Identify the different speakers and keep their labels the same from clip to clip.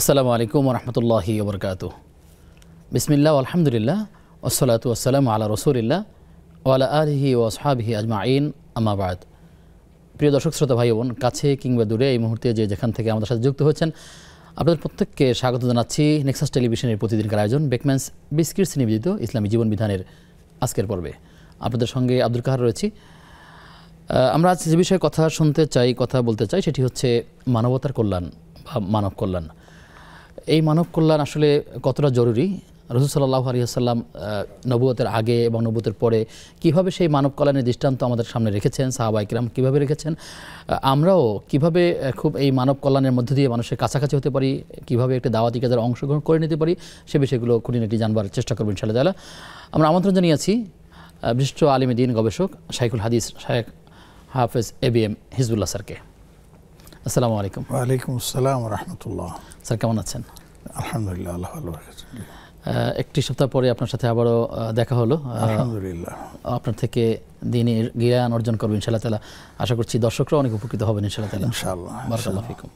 Speaker 1: আসসালামু আলাইকুম ওয়া রাহমাতুল্লাহি ওয়া বারাকাতুহু। বিসমিল্লাহ আলহামদুলিল্লাহ ওয়াসসালাতু ওয়াসসালামু আলা রাসূলিল্লাহ ওয়া আলা আলিহি ওয়া আসহাবিহি আজমাইন, আম্মা বা'দ। প্রিয় দর্শক শ্রোতা ভাই বোন, কাছে কিংবা দূরে এই মুহূর্তে যে যেখান থেকে আমাদের সাথে যুক্ত হয়েছেন, আপনাদের প্রত্যেককে স্বাগত জানাচ্ছি নেক্সাস টেলিভিশনের প্রতিদিনকার আয়োজন বেকম্যানস বিস্কিটস নিবেদিত ইসলামী জীবন বিধানের আজকের পর্বে। আপনাদের সঙ্গে আব্দুল কাহার রয়েছি। আমরা আজ যে বিষয়ে কথা বলতে চাই সেটি হচ্ছে মানবতার কল্যাণ বা মানব কল্যাণ। এই মানব কল্যাণ আসলে কতটা জরুরি, রাসূল সাল্লাল্লাহু আলাইহি ওয়াসাল্লাম নবুয়তের আগে এবং নবুয়তের পরে কিভাবে সেই মানব কল্যাণের দৃষ্টান্ত আমাদের সামনে রেখেছেন, সাহাবায়ে কিরাম কীভাবে রেখেছেন, আমরাও কিভাবে খুব এই মানব কল্যাণের মধ্য দিয়ে মানুষের কাছাকাছি হতে পারি, কিভাবে একটি দাওয়াতি কাজের অংশগ্রহণ করে নিতে পারি, সে বিষয়গুলো খুঁটিনাটি জানবার চেষ্টা করব ইনশাআল্লাহ তাআলা। আমরা আমন্ত্রণ জানিয়েছি বিশিষ্ট আলিমে দ্বীন গবেষক শাইখুল হাদিস শাইখ হাফেজ ABM হিজবুল্লাহ স্যারকে। আসসালামু আলাইকুম।
Speaker 2: ওয়ালাইকুম আসসালাম ওয়া রাহমাতুল্লাহ।
Speaker 1: স্যার কেমন আছেন?
Speaker 2: আলহামদুলিল্লাহ, আল্লাহ ভালো রেখেছেন।
Speaker 1: একটি সপ্তাহ পরে আপনার সাথে আবারও দেখা হলো।
Speaker 2: আলহামদুলিল্লাহ,
Speaker 1: আপনার থেকে দ্বীনের জ্ঞান অর্জন করবেন ইনশাআল্লাহ তাআলা। আশা করছি দর্শকরা অনেক উপকৃত হবেন ইনশাআল্লাহ তাআলা।
Speaker 2: ইনশাআল্লাহ,
Speaker 1: বারাকাল্লাহু ফিকুম।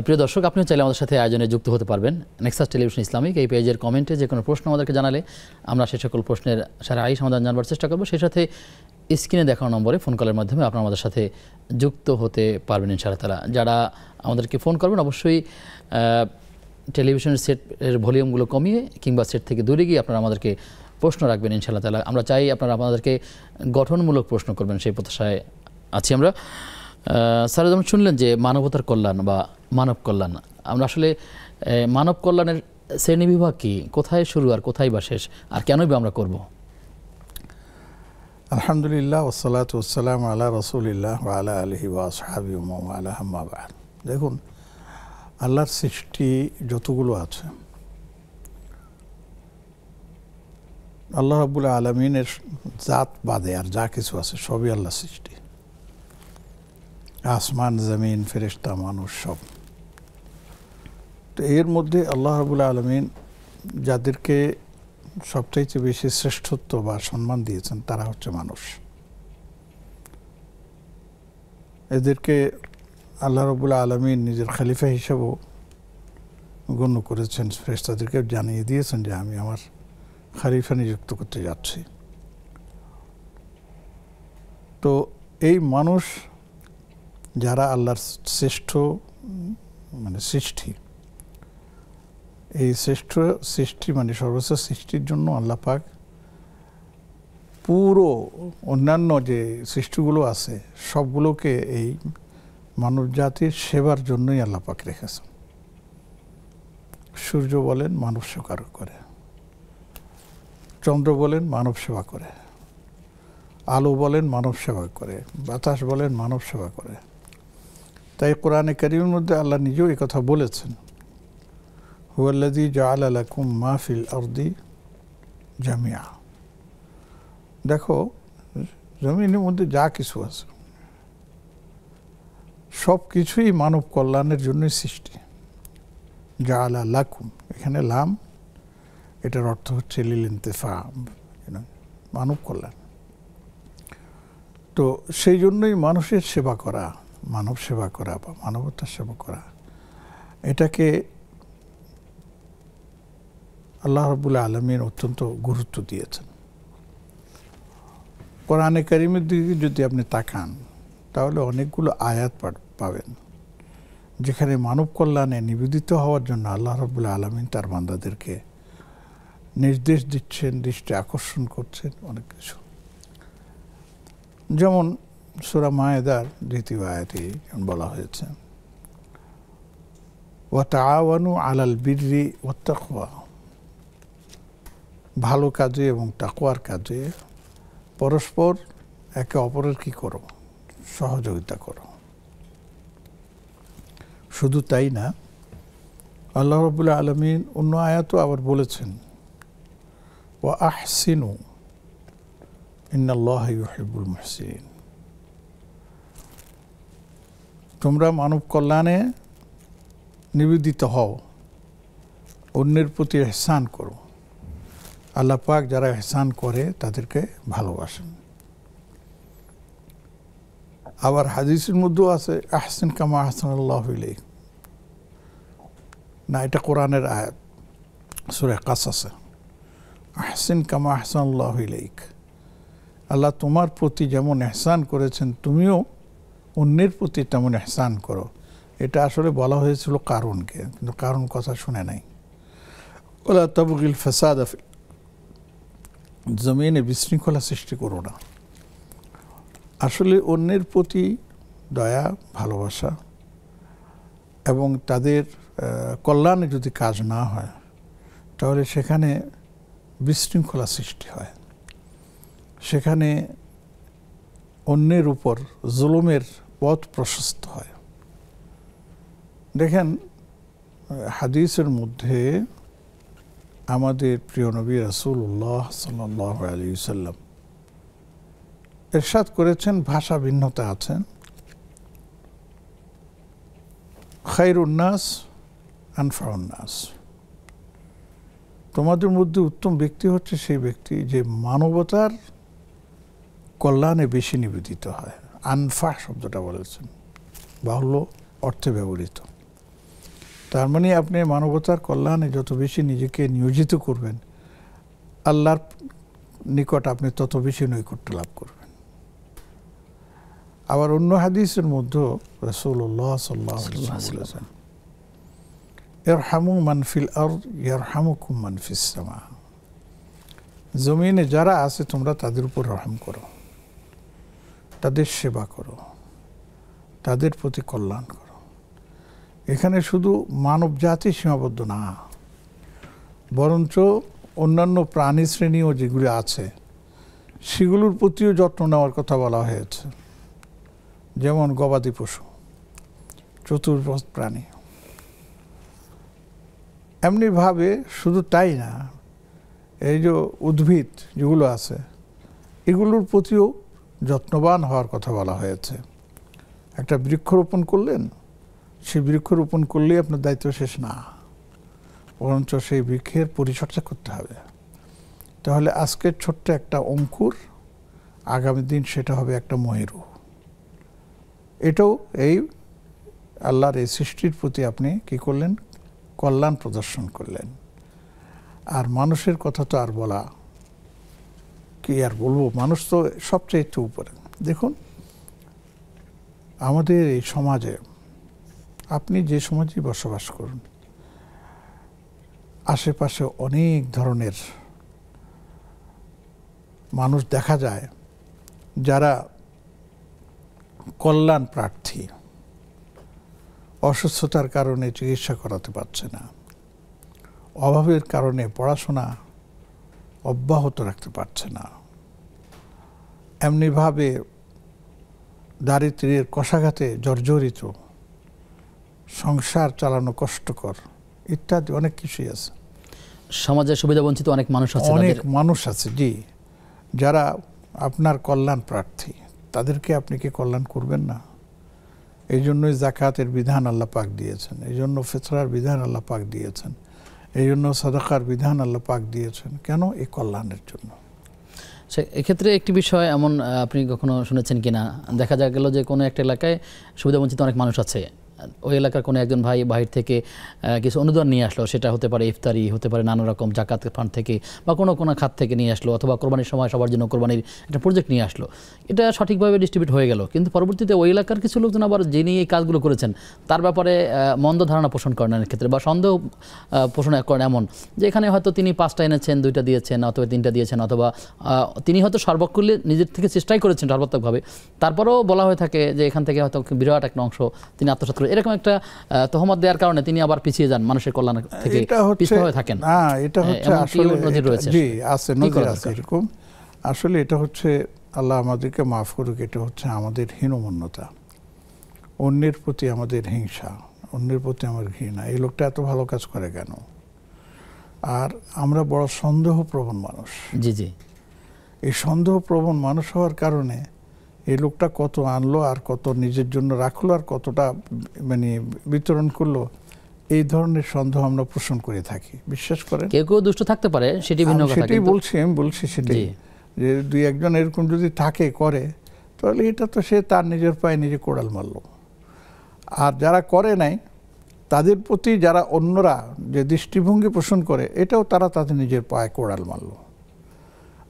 Speaker 1: প্রিয় দর্শক, আপনিও চাইলে আমাদের সাথে আয়োজনে যুক্ত হতে পারবেন। নেক্সাস টেলিভিশন ইসলামিক এই পেজের কমেন্টে যে কোনো প্রশ্ন আমাদেরকে জানালে আমরা সে সকল প্রশ্নের সারাই সমাধান জানবার চেষ্টা করব। সেই সাথে স্ক্রিনে দেখানো নম্বরে ফোন কলের মাধ্যমে আপনারা আমাদের সাথে যুক্ত হতে পারবেন ইনশাআল্লাহ তাআলা। যারা আমাদেরকে ফোন করবেন অবশ্যই টেলিভিশনের সেটের ভলিউমগুলো কমিয়ে কিংবা সেট থেকে দূরে গিয়ে আপনারা আমাদেরকে প্রশ্ন রাখবেন ইনশাআল্লাহ তাআলা। আমরা চাই আপনারা আমাদেরকে গঠনমূলক প্রশ্ন করবেন, সেই প্রত্যাশায় আছি আমরা। স্যার যেমন শুনলেন যে মানবতার কল্যাণ বা মানব কল্যাণ, আমরা আসলে মানব কল্যাণের শ্রেণীবিভাগ কি, কোথায় শুরু আর কোথায় বা শেষ, আর কেনই বা আমরা করব?
Speaker 2: আলহামদুলিল্লাহ ওয়াসসালাতু ওয়াসসালামু আলা রাসূলিল্লাহ ওয়া আলা আলিহি ওয়া আসহাবিহি ওয়া মান ওয়ালা, আম্মা বা'দ। দেখুন, আল্লাহর সৃষ্টি যতগুলো আছে, আল্লাহ রাব্বুল আলামিনের জাত বাদে আর যা কিছু আছে সবই আল্লাহর সৃষ্টি। আসমান, জমিন, ফেরেশতা, মানুষ সব। তো এর মধ্যে আল্লাহ রাব্বুল আলামিন যাদেরকে সবচাইতে বেশি শ্রেষ্ঠত্ব বা সম্মান দিয়েছেন তারা হচ্ছে মানুষ। এদেরকে আল্লাহ রাব্বুল আলামিন নিজের খলিফা হিসেবেও গণ্য করেছেন, ফেরেশতাদেরকে জানিয়ে দিয়েছেন যে আমি আমার খলিফা নিযুক্ত করতে যাচ্ছি। তো এই মানুষ যারা আল্লাহর শ্রেষ্ঠ সৃষ্টি, এই শ্রেষ্ঠ সৃষ্টি সর্বোচ্চ সৃষ্টির জন্য আল্লাহ পাক পুরো অন্যান্য যে সৃষ্টিগুলো আছে সবগুলোকে এই মানব জাতির সেবার জন্যই আল্লাহ পাক রেখেছেন। সূর্য বলেন মানব সেবা করে, চন্দ্র বলেন মানব সেবা করে, আলো বলেন মানব সেবা করে, বাতাস বলেন মানব সেবা করে। তাই কোরআনে কারীমের মধ্যে আল্লাহ নিজেও এই কথা বলেছেন, হুয়াল্লাযী জাআলা লাকুম মা ফিল আরদি জামিআ। দেখো, জমিনের মধ্যে যা কিছু আছে সব কিছুই মানব কল্যাণের জন্যই সৃষ্টি। জাআলা লাকুম, এখানে লাম, এটার অর্থ হচ্ছে লিল ইনতিফা, মানব কল্যাণ। তো সেই জন্যই মানুষের সেবা করা, মানব সেবা করা বা মানবতার সেবা করা, এটাকে আল্লাহ রাব্বুল আলামিন অত্যন্ত গুরুত্ব দিয়েছেন। কোরআনে কারীমের দিকে যদি আপনি তাকান তাহলে অনেকগুলো আয়াত পাবেন যেখানে মানব কল্যাণে নিবেদিত হওয়ার জন্য আল্লাহ রাব্বুল আলামিন তার বান্দাদেরকে নির্দেশ দিচ্ছেন, দৃষ্টি আকর্ষণ করছেন অনেক কিছু। যেমন সূরা মায়েদার ২য় আয়াতে বলা হয়েছে, ওয়া তাআওয়ানু আলাল বিররি ওয়াত তাকওয়া, ভালো কাজে এবং তাকওয়ার কাজে পরস্পর একে অপরের কি করো, সহযোগিতা করো। শুধু তাই না, আল্লাহ রাব্বুল আলামিন অন্য আয়াতও আবার বলেছেন, ওয়া আহসিনু ইন্নাল্লাহা ইউহিব্বুল মুহসিনিন, তোমরা মানব কল্যাণে নিবেদিত হও, অন্যের প্রতি ইহসান করো। আল্লাহ পাক যারা ইহসান করে তাদেরকে ভালোবাসেন। আবার হাদিসের মধ্যেও আছে, আহসিন কামা আহসানাল্লাহু ইলাইক, না, এটা কোরআনের আয়াত, সূরা কাসাসে, আহসিন কামা আহসানাল্লাহু ইলাইক, আল্লাহ তোমার প্রতি যেমন ইহসান করেছেন তুমিও অন্যের প্রতি তেমন ইহসান করো। এটা আসলে বলা হয়েছিল কারুনকে, কিন্তু কারুন কথা শুনে নাই। ওয়ালা তাবগিল ফাসাদা ফিল, জমিনে বিশৃঙ্খলা সৃষ্টি করো না। আসলে অন্যের প্রতি দয়া, ভালোবাসা এবং তাদের কল্যাণে যদি কাজ না হয় তাহলে সেখানে বিশৃঙ্খলা সৃষ্টি হয়, সেখানে অন্যের উপর জুলুমের পথ প্রশস্ত হয়। দেখেন হাদিসের মধ্যে আমাদের প্রিয় নবী রাসূলুল্লাহ সাল্লাল্লাহু আলাইহি ওয়াসাল্লাম ইরশাদ করেছেন, ভাষা ভিন্নতা আছেন, খায়রুন নাস আনফাউন নাস, তোমাদের মধ্যে উত্তম ব্যক্তি হচ্ছে সেই ব্যক্তি যে মানবতার কল্যাণে বেশি নিবেদিত হয়। আনফা শব্দটা বলেছেন, বাহুল্য অর্থে ব্যবহৃত। তার মানে আপনি মানবতার কল্যাণে যত বেশি নিজেকে নিয়োজিত করবেন, আল্লাহর নিকট আপনি তত বেশি নৈকট্য লাভ করবেন। আবার অন্য হাদিসের মধ্যে রাসূলুল্লাহ সাল্লাল্লাহু আলাইহি ওয়াসাল্লাম বলেছেন, ইরহামু মান ফিল আরদ ইয়ারহামুকুম মান ফিস সামা, জমিনে যারা আছে তোমরা তাদের উপর রহম করো, তাদের সেবা করো, তাদের প্রতি কল্যাণ করো। এখানে শুধু মানব জাতি সীমাবদ্ধ না, বরঞ্চ অন্যান্য প্রাণী শ্রেণীও যেগুলি আছে সেগুলোর প্রতিও যত্ন নেওয়ার কথা বলা হয়েছে। যেমন গবাদি পশু, চতুর্ভুজ প্রাণী। এমনিভাবে শুধু তাই না, এই যে উদ্ভিদ যেগুলো আছে এগুলোর প্রতিও যত্নবান হওয়ার কথা বলা হয়েছে। একটা বৃক্ষরোপণ করলেন, সেই বৃক্ষরোপণ করলেই আপনার দায়িত্ব শেষ না, বরঞ্চ সেই বৃক্ষের পরিচর্যা করতে হবে। তাহলে আজকের ছোট্ট একটা অঙ্কুর আগামী দিন সেটা হবে একটা মহেরু। এটাও এই আল্লাহর এই সৃষ্টির প্রতি আপনি কি করলেন, কল্যাণ প্রদর্শন করলেন। আর মানুষের কথা তো আর বলা, কি আর বলবো, মানুষ তো সবচেয়ে উপরে। দেখুন আমাদের এই সমাজে, আপনি যে সমাজে বসবাস করুন, আশেপাশে অনেক ধরনের মানুষ দেখা যায় যারা কল্যাণ প্রার্থী, অসুস্থতার কারণে চিকিৎসা করাতে পারছে না, অভাবের কারণে পড়াশোনা অব্যাহত রাখতে পারছে না, এমনিভাবে দারিদ্র্যের কষাঘাতে জর্জরিত, সংসার চালানো কষ্টকর, ইত্যাদি অনেক কিছুই আছে।
Speaker 1: সমাজের সুবিধা বঞ্চিত অনেক মানুষ আছে,
Speaker 2: অনেক মানুষ আছে, জি, যারা আপনার কল্যাণ প্রার্থী। তাদেরকে আপনি কি কল্যাণ করবেন না? এই জন্যই জাকাতের বিধান আল্লাহ পাক দিয়েছেন, এই জন্য ফিতরার বিধান আল্লাহ পাক দিয়েছেন, এই জন্য সাদাকার বিধান আল্লাহ পাক দিয়েছেন। কেন? এই কল্যাণের জন্য।
Speaker 1: এক্ষেত্রে একটি বিষয় এমন আপনি কখনো শুনেছেন কিনা, দেখা গেল যে কোনো একটা এলাকায় সুবিধা বঞ্চিত অনেক মানুষ আছে, ওই এলাকার কোনো একজন ভাই বাহির থেকে কিছু অনুদান নিয়ে আসলো, সেটা হতে পারে ইফতারি, হতে পারে নানা রকম জাকাত ফান্ড থেকে বা কোনো খাত থেকে নিয়ে আসলো, অথবা কোরবানির সময় সবার জন্য কোরবানির একটা প্রজেক্ট নিয়ে আসলো, এটা সঠিকভাবে ডিস্ট্রিবিউট হয়ে গেল। কিন্তু পরবর্তীতে ওই এলাকার কিছু লোকজন আবার যিনি এই কাজগুলো করেছেন তার ব্যাপারে মন্দ ধারণা পোষণ করেন ক্ষেত্রে, বা সন্দেহ পোষণ করেন এমন যে এখানে হয়তো তিনি 5টা এনেছেন, 2টা দিয়েছেন, অথবা 3টা দিয়েছেন, অথবা তিনি হয়তো সর্বক্ষণে নিজের থেকে চেষ্টাই করেছেন সর্বাত্মকভাবে, তারপরেও বলা হয়ে থাকে যে এখান থেকে হয়তো বিরাট একটা অংশ তিনি আত্মসাৎ করে, এরকম একটা তহমত দেওয়ার কারণে তিনি আবার পিছিয়ে যান, মানুষের কল্যাণ থেকে পিছিয়ে হয়ে থাকেন।
Speaker 2: না, এটা হচ্ছে আসলে জি আছে, নজির আছে এরকম। আসলে এটা হচ্ছে, আল্লাহ আমাদেরকে মাফ করুক, এটা হচ্ছে আমাদের হীনমন্যতা, অন্যের প্রতি আমাদের হিংসা, অন্যের প্রতি আমার ঘৃণা। এই লোকটা এত ভালো কাজ করে কেন? আর আমরা বড় সন্দেহপ্রবণ মানুষ।
Speaker 1: জি জি,
Speaker 2: এই সন্দেহপ্রবণ মানুষ হওয়ার কারণে এই লোকটা কত আনলো আর কত নিজের জন্য রাখলো আর কতটা মানে বিতরণ করলো, এই ধরনের সন্দেহ আমরা পোষণ করে থাকি। বিশ্বাস করেন,
Speaker 1: কেউ কেউ দুষ্ট থাকতে পারে, সেটি ভিন্ন কথা।
Speaker 2: সেটাই বলছি, আমি বলছি সেটাই, যে 2-1 জন এরকম যদি থাকে করে, তাহলে এটা তো সে তার নিজের পায়ে নিজে কোড়াল মারলো। আর যারা করে নাই তাদের প্রতি যারা অন্যরা যে দৃষ্টিভঙ্গি পোষণ করে, এটাও তারা তাদের নিজের পায়ে কোড়াল মারল।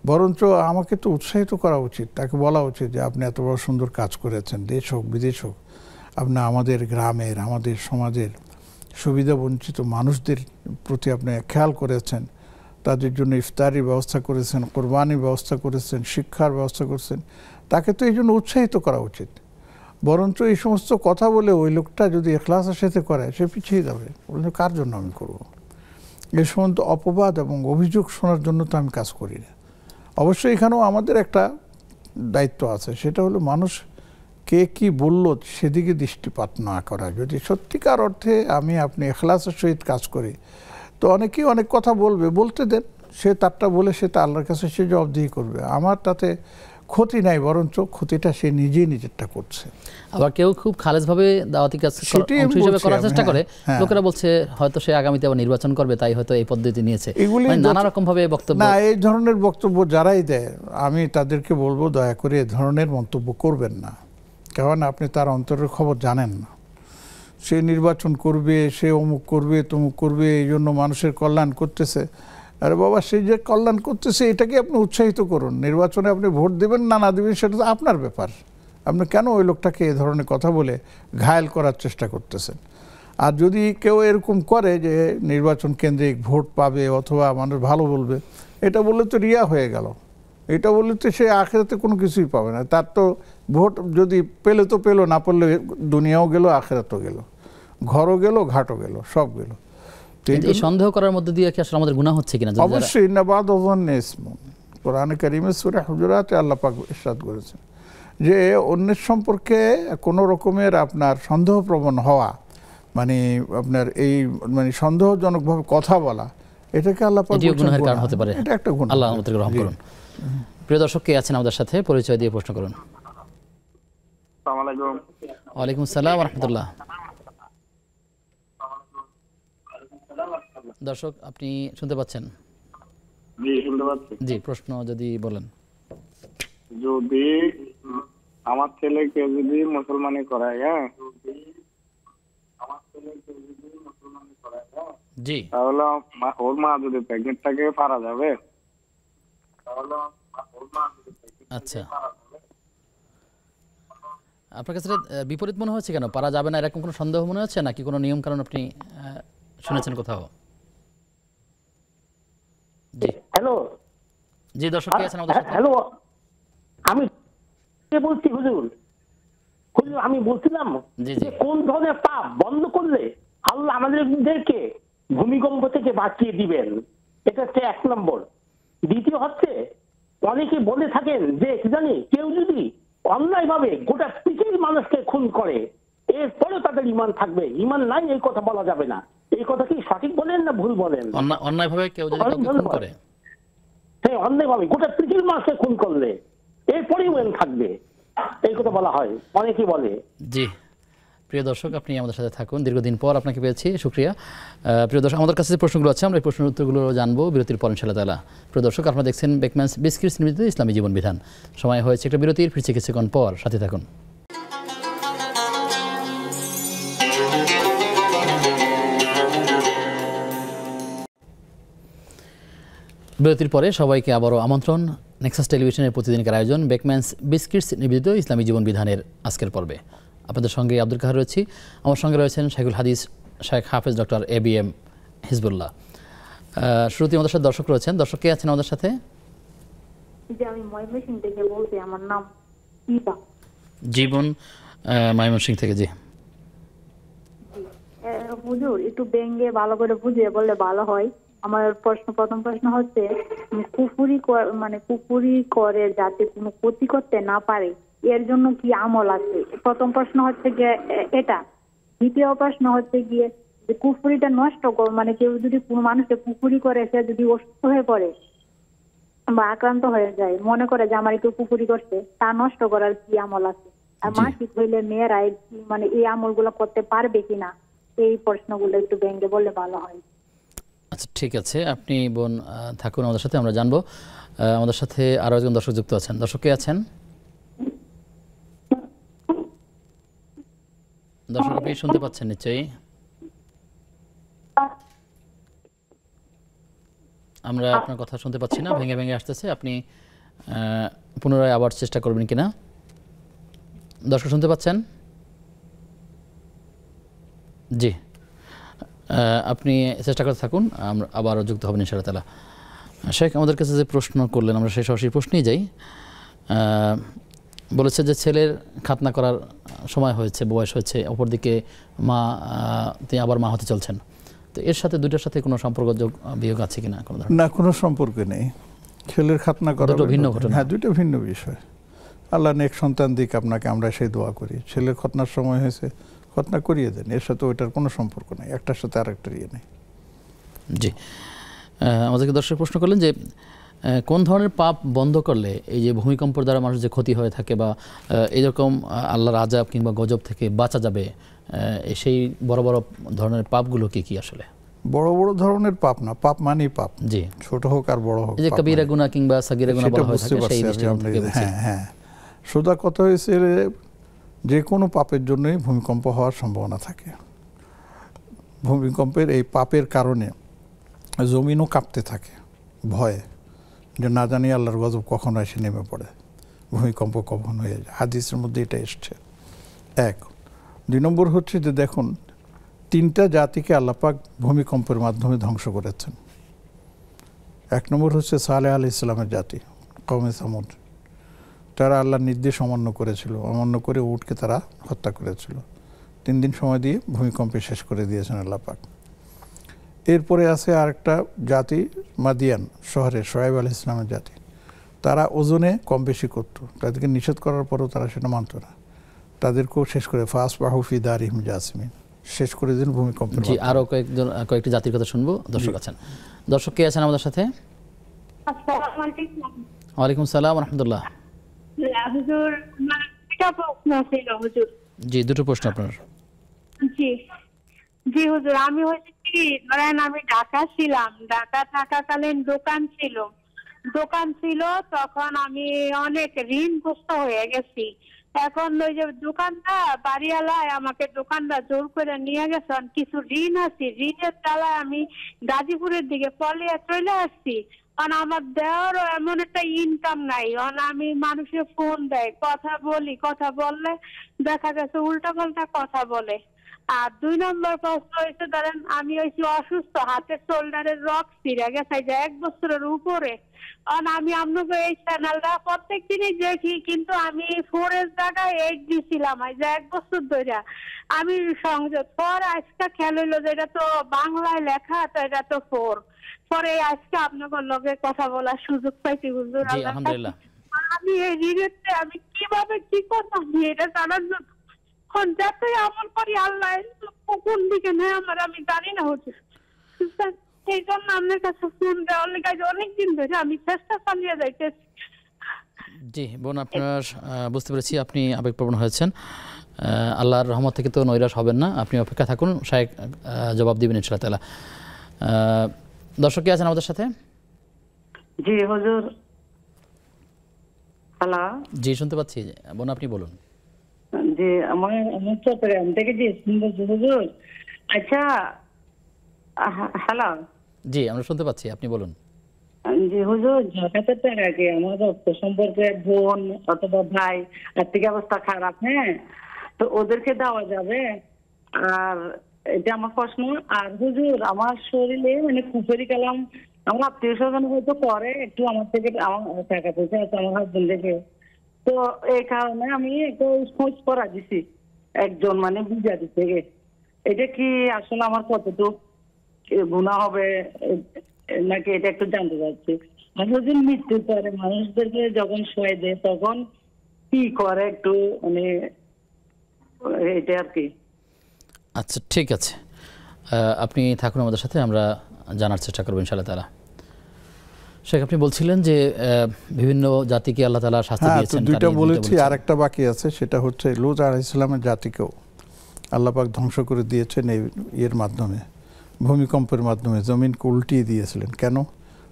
Speaker 2: বরঞ্চ আমাকে তো উৎসাহিত করা উচিত, তাকে বলা উচিত যে আপনি এত বড় সুন্দর কাজ করেছেন, দেশ হোক বিদেশ হোক, আপনি আমাদের গ্রামের, আমাদের সমাজের সুবিধা বঞ্চিত মানুষদের প্রতি আপনি খেয়াল করেছেন, তাদের জন্য ইফতারির ব্যবস্থা করেছেন, কোরবানির ব্যবস্থা করেছেন, শিক্ষার ব্যবস্থা করেছেন। তাকে তো এই জন্য উৎসাহিত করা উচিত। বরঞ্চ এই সমস্ত কথা বলে ওই লোকটা যদি এখলাসের সাথে করে, সে পিছিয়ে যাবে, বলছে কার জন্য আমি করব। এই সমস্ত অপবাদ এবং অভিযোগ শোনার জন্য তো আমি কাজ করি না। অবশ্যই এখানেও আমাদের একটা দায়িত্ব আছে, সেটা হলো মানুষ কে কি বলল সেদিকে দৃষ্টিপাত না করা। যদি সত্যিকার অর্থে আমি আপনি এখলাসের সহিত কাজ করি, তো অনেকেই অনেক কথা বলবে, বলতে দেন, সে তারটা বলে সে তা আল্লাহর কাছে সে জবাবদিহি করবে। আমার তাতে ক্ষতি নাই, বরঞ্চ ক্ষতিটা সে নিজেই নিজেরটা করছে।
Speaker 1: আবার কেউ খুব খালেজভাবে দাওয়াতি কাজ অংশ হিসেবে করার চেষ্টা করে, লোকেরা বলছে হয়তো সে আগামীতে আবার নির্বাচন করবে, তাই হয়তো এই পদ্ধতি নিয়েছে।
Speaker 2: এগুলি
Speaker 1: নানা রকম ভাবে বক্তব্য।
Speaker 2: না, এই ধরনের বক্তব্য যারাই দেয়, আমি তাদেরকে বলবো দয়া করে এ ধরনের মন্তব্য করবেন না, কারণ আপনি তার অন্তরের খবর জানেন না। সে নির্বাচন করবে, সে অমুক করবে, তমুক করবে, এই জন্য মানুষের কল্যাণ করতেছে। আরে বাবা, সে যে কল্যাণ করতেছে এটাকে আপনি উৎসাহিত করুন। নির্বাচনে আপনি ভোট দেবেন না না দেবেন সেটা তো আপনার ব্যাপার। আপনি কেন ওই লোকটাকে এ ধরনের কথা বলে ঘায়েল করার চেষ্টা করতেছেন? আর যদি কেউ এরকম করে যে নির্বাচন কেন্দ্রিক ভোট পাবে অথবা মানুষ ভালো বলবে, এটা বললে তো রিয়া হয়ে গেল। এটা বললে তো সে আখেরাতে কোনো কিছুই পাবে না। তার তো ভোট যদি পেলে তো পেলো, না পড়লে দুনিয়াও গেল, আখেরাতও গেল, ঘরও গেল, ঘাটও গেল, সব গেল।
Speaker 1: এই সন্দেহ করার মধ্যে দিয়ে কি আসলে আমাদের গুনাহ হচ্ছে কিনা?
Speaker 2: অবশ্যই ইন্নাবাদ ওয়াজ্জান্নি ইসমুন। কোরআনে কারিমে সূরা হুজুরাতে আল্লাহ পাক ইরশাদ করেছেন যে অন্যের সম্পর্কে কোনো রকমের আপনার সন্দেহপ্রবণ হওয়া, মানে আপনার এই মানে সন্দেহজনকভাবে কথা বলা, এটাকে আল্লাহ পাক
Speaker 1: গুনাহের কারণ হতে পারে।
Speaker 2: এটা একটা গুনাহ।
Speaker 1: আল্লাহ আমাদেরকে রহম করুন। প্রিয় দর্শক, কে আছেন আমাদের সাথে? পরিচয় দিয়ে প্রশ্ন করুন।
Speaker 3: আসসালামু আলাইকুম।
Speaker 1: ওয়ালাইকুম আসসালাম ওয়া রাহমাতুল্লাহ। দর্শক, আপনি শুনতে পাচ্ছেন?
Speaker 3: জি, শুনতে পাচ্ছি।
Speaker 1: জি, প্রশ্ন যদি বলেন।
Speaker 3: যদি আমার ছেলেকে যদি মুসলমানি করায়, হ্যাঁ,
Speaker 1: জি,
Speaker 3: তাহলে ওর মা যদি প্রেগনেন্ট থাকে পারা যাবে?
Speaker 1: আচ্ছা, আপনার কাছে বিপরীত মনে হচ্ছে কেন? পারা যাবে না এরকম কোনো সন্দেহ মনে হচ্ছে, নাকি কোনো নিয়ম কারণ আপনি শুনেছেন কোথাও? জি,
Speaker 4: হ্যালো।
Speaker 1: জি, দর্শক কে আছেন আমাদের সাথে?
Speaker 4: হ্যালো, আমি বলছি হুজুর। হুজুর, আমি বলছিলাম
Speaker 1: জি,
Speaker 4: যে কোন ধরনের পাপ বন্ধ করলে আল্লাহ আমাদেরকে ভূমিকম্প থেকে বাঁচিয়ে দিবেন, এটা হচ্ছে 1 নম্বর। দ্বিতীয় হচ্ছে, অনেকে বলে থাকেন যে কি জানি, কেউ যদি অন্যায় ভাবে গোটা পৃথিবীর মানুষকে খুন করে এরপরেও তাদের ঈমান থাকবে, ঈমান নাই এই কথা বলা যাবে না। এই কথা কি সঠিক বলেন না ভুল বলেন?
Speaker 1: অন্যায়ভাবে কেউ যদি কাউকে খুন করে,
Speaker 4: হ্যাঁ, অন্যায়ভাবে গোটা পৃথিবীর মানুষকে খুন করলে এরপরেই ঈমান থাকবে, এই কথা বলা হয়, অনেকেই বলে।
Speaker 1: জি, প্রিয় দর্শক, আপনি আমাদের সাথে থাকুন, দীর্ঘদিন পর আপনাকে পেয়েছি, শুকরিয়া। প্রিয় দর্শক, আমাদের কাছে যে প্রশ্নগুলো আছে আমরা এই প্রশ্নের উত্তরগুলো জানবো বিরতির পর ইনশাআল্লাহ তাআলা। প্রিয় দর্শক, আপনারা দেখছেন বেকম্যানস বিস্কিটস নিবেদিত ইসলামী জীবন বিধান। সময় হয়েছে একটা বিরতির, ফিরছে কিছুক্ষণ পর, সাথে থাকুন। বিরতির পরে সবাইকে আবারও আমন্ত্রণ নেক্সাস টেলিভিশনের প্রতিদিনকার আয়োজন বেকম্যানস বিস্কিটস নিবেদিত ইসলামী জীবন বিধানের আজকের পর্বে। আপনাদের সঙ্গে আব্দুল কাহার রয়েছি, আমার সঙ্গে রয়েছেন শাইখুল হাদিস শেখ হাফেজ ডক্টর ABM হিজবুল্লাহ। শুরুতে আমাদের সাথে দর্শক রয়েছেন। দর্শক কে আছেন আমাদের সাথে?
Speaker 5: আমি ময়মনসিংহ থেকে বলছি, আমার নাম ইবা।
Speaker 1: জীবন ময়মনসিংহ থেকে। জি
Speaker 5: হুজুর, একটু ব্যঙ্গে ভালো করে বুঝিয়ে বললে ভালো হয়। আমার প্রথম প্রশ্ন হচ্ছে, কুফরি করে যাতে কোনো ক্ষতি করতে না পারে, এর জন্য কি আমল আছে? প্রথম প্রশ্ন হচ্ছে গিয়ে এটা। দ্বিতীয় প্রশ্ন হচ্ছে গিয়ে যে কুফরিটা নষ্ট কেউ যদি কোনো মানুষকে কুফরি করে, সে যদি অসুস্থ হয়ে পড়ে বা আক্রান্ত হয়ে যায়, মনে করে যে আমার একটু কুফরি করছে, তা নষ্ট করার কি আমল আছে? আর মাসিক হইলে মেয়েরা এই আমলগুলো করতে পারবে কিনা, এই প্রশ্নগুলো একটু ব্যঙ্গে বললে ভালো হয়।
Speaker 1: আচ্ছা, ঠিক আছে, আপনি বোন থাকুন আমাদের সাথে, আমরা জানবো। আমাদের সাথে আরো একজন দর্শক যুক্ত আছেন। দর্শক কে আছেন? দর্শক, আপনি শুনতে পাচ্ছেন নিশ্চয়ই? আমরা আপনার কথা শুনতে পাচ্ছি না, ভেঙে ভেঙে আসতেছে। আপনি পুনরায় আবার চেষ্টা করবেন কিনা? দর্শক শুনতে পাচ্ছেন? জি, আপনি চেষ্টা করতে থাকুন, আমরা আবারও যুক্ত হবেন ইনশাআল্লাহ তাআলা। শেখ আমাদের কাছে যে প্রশ্ন করলেন, আমরা সেই সরাসরি প্রশ্নেই যাই। বলেছে যে ছেলের খাতনা করার সময় হয়েছে, বয়স হয়েছে, অপরদিকে মা তিনি আবার মা হতে চলছেন, তো এর সাথে দুইটার সাথে কোনো সম্পর্ক বিয়োগ আছে কিনা? কোনো ধরনের
Speaker 2: না, কোনো সম্পর্ক নেই। ছেলের খাতনা করা
Speaker 1: দুটো ভিন্ন ঘটনা।
Speaker 2: হ্যাঁ, দুটো ভিন্ন বিষয়। আল্লাহ নেক সন্তান দিক আপনাকে, আমরা সেই দোয়া করি। ছেলের খতনার সময় হয়েছে, খতনা করিয়ে দেন, এর সাথে ওইটার কোনো সম্পর্ক নেই, একটার সাথে আরেকটার ইয়ে নেই।
Speaker 1: জি, আমাদেরকে দর্শক প্রশ্ন করলেন যে কোন ধরনের পাপ বন্ধ করলে এই যে ভূমিকম্পর দ্বারা মানুষ যে ক্ষতি হয়ে থাকে বা এইরকম আল্লাহর আযাব কিংবা গজব থেকে বাঁচা যাবে, সেই বড় বড় ধরনের পাপগুলো কি কি? আসলে
Speaker 2: বড় বড় ধরনের পাপ না, পাপ মানেই পাপ,
Speaker 1: জি,
Speaker 2: ছোট হোক আর বড় হোক।
Speaker 1: এই যে কবিরা গুনাহ কিংবা সাগীরা গুনাহ বলা হয় থাকে, সেই দৃষ্টিকোণ থেকে বলছি।
Speaker 2: হ্যাঁ হ্যাঁ, সোজা কথা হয়েছে, যে কোনো পাপের জন্যই ভূমিকম্প হওয়ার সম্ভাবনা থাকে। ভূমিকম্পের এই পাপের কারণে জমিনও কাঁপতে থাকে ভয়ে, যে না জানি আল্লাহর গজব কখন এসে নেমে পড়ে, ভূমিকম্প কখন হয়ে যায়। হাদিসের মধ্যে এটা এসছে। এক। দুই নম্বর হচ্ছে যে দেখুন, তিনটা জাতিকে আল্লাহ পাক ভূমিকম্পের মাধ্যমে ধ্বংস করেছেন। এক নম্বর হচ্ছে সালেহ আলাইহিস সালামের জাতি, কওমে সামুদ। তারা আল্লাহর নির্দেশ অমান্য করেছিল, অমান্য করে উটকে তারা হত্যা করেছিল। 3 দিন সময় দিয়ে ভূমিকম্পে শেষ করে দিয়েছেন আল্লাহ পাক। এরপরে আছে আরেকটা জাতি, মাদিয়ান শহরে শোয়েব আলাইহিস সালামের জাতি। তারা ওজনে কম বেশি করত, তাদেরকে নিষেধ করার পরও তারা সেটা মানত না। তাদেরকেও শেষ করে ফাসবাহু ফি দারিহিম জাসিমিন, শেষ করে দিন ভূমিকম্পের
Speaker 1: জি।
Speaker 2: মাধ্যমে।
Speaker 1: আরও কয়েকটি জাতির কথা শুনবো। দর্শক আছেন, দর্শক কে আছেন আমাদের সাথে?
Speaker 6: আসসালামু আলাইকুম।
Speaker 1: ওয়ালাইকুম সালাম রাহমাতুল্লাহ।
Speaker 6: হুজুর, আমার একটা প্রশ্ন ছিল হুজুর।
Speaker 1: জি, দুটো প্রশ্ন আপনার।
Speaker 6: জি জি হুজুর, আমি হচ্ছে কি, ধরেন আমি ঢাকা ছিলাম, ঢাকা থাকাকালীন দোকান ছিল, তখন আমি অনেক ঋণগ্রস্ত হয়ে গেছি। এখন ওই যে দোকানটা বাড়িওয়ালায় আমাকে দোকানটা জোর করে নিয়ে গেছেন, কিছু ঋণ আছে, ঋণের তালায় আমি গাজীপুরের দিকে পলিয়ে চলে আসছি। কারণ আমার দেওয়ারও এমন একটা ইনকাম নাই। আমি মানুষের ফোন দেয়, কথা বললে দেখা গেছে উল্টাপাল্টা কথা বলে। আর 2 নম্বর প্রশ্ন হয়েছে, ধরেন আমি হয়েছি অসুস্থ, হাতের শোল্ডারের রক ছিঁড়ে গেছে, যে 1 বছরের উপরে। আমি আপনাকে এই চ্যানেলটা প্রত্যেক দিনই দেখি, কিন্তু আমি 4 এর জায়গায় 8 দিছিলাম, যে 1 বছর ধরে আমি সংযোগ পর আজকে খেয়াল হইলো যে এটা তো বাংলায় লেখা, তো এটা তো 4। পরে আজকে আপনাদের লগে কথা বলার সুযোগ পাইছি হুজুর।
Speaker 1: জি, আলহামদুলিল্লাহ।
Speaker 6: আমি এই ঋণেতে আমি কিভাবে কি করবো এটা জানার জন্য যতই আমল করি আল্লাহ কোন দিকে নেয় আমি জানি না হুজুর। সেই জন্য আপনার কাছে ফোন দেওয়ার লেগে অনেকদিন ধরে আমি চেষ্টা চালিয়ে যাইতেছি।
Speaker 1: জি বোন, আপনার বুঝতে পেরেছি আপনি আবেগপ্রবণ হয়েছেন। আল্লাহর রহমত থেকে তো নৈরাশ হবেন না, আপনি অপেক্ষা থাকুন, শায়েখ জবাব দিবেন ইনশাআল্লাহ তাআলা। দর্শক কে আছেন আমাদের সাথে?
Speaker 7: জি হুজুর। হ্যালো।
Speaker 1: জি, শুনতে পাচ্ছি বোন, আপনি বলুন।
Speaker 7: জি, আমার চট্টগ্রাম থেকে জি শুনতেছি হুজুর। আচ্ছা, হ্যালো।
Speaker 1: জি, আমরা শুনতে পাচ্ছি, আপনি বলুন।
Speaker 7: জি হুজুর, ঢাকাতে টাকাকে আমার রক্ত সম্পর্কে বোন অথবা ভাই আর্থিক অবস্থা খারাপ, হ্যাঁ, তো ওদেরকে দেওয়া যাবে? আর এটা আমার প্রশ্ন। আর হুজুর, আমার শরীরে মানে কুফরি কালাম আমার আত্মীয় স্বজন হয়তো করে একটু, আমার থেকে আমার টাকা পয়সা আছে আমার হাজবেন্ড থেকে, তো এই কারণে আমি একটু খোঁজ করা দিছি, একজন মানে বুঝা দিতে। এটা কি আসলে আমার কতটুকু গুনাহ হবে নাকি এটা একটু জানতে চাচ্ছি। মানুষজন মৃত্যুর পরে মানুষদেরকে যখন শোয় দেয় তখন কি করে একটু মানে এটা আর কি।
Speaker 1: আচ্ছা, ঠিক আছে, আপনি থাকুন আমাদের সাথে, আমরা জানার চেষ্টা করবো ইনশাআল্লাহ তাআলা। শেখ, আপনি বলছিলেন যে বিভিন্ন জাতিকে আল্লাহ তাআলা শাস্তি দিয়েছেন।
Speaker 2: দুইটা বলেছি, আরেকটা বাকি আছে, সেটা হচ্ছে লূত আলাইহিস সালামের জাতিকেও আল্লাহ পাক ধ্বংস করে দিয়েছেন এই এর মাধ্যমে, ভূমিকম্পের মাধ্যমে জমিনকে উল্টিয়ে দিয়েছিলেন। কেন?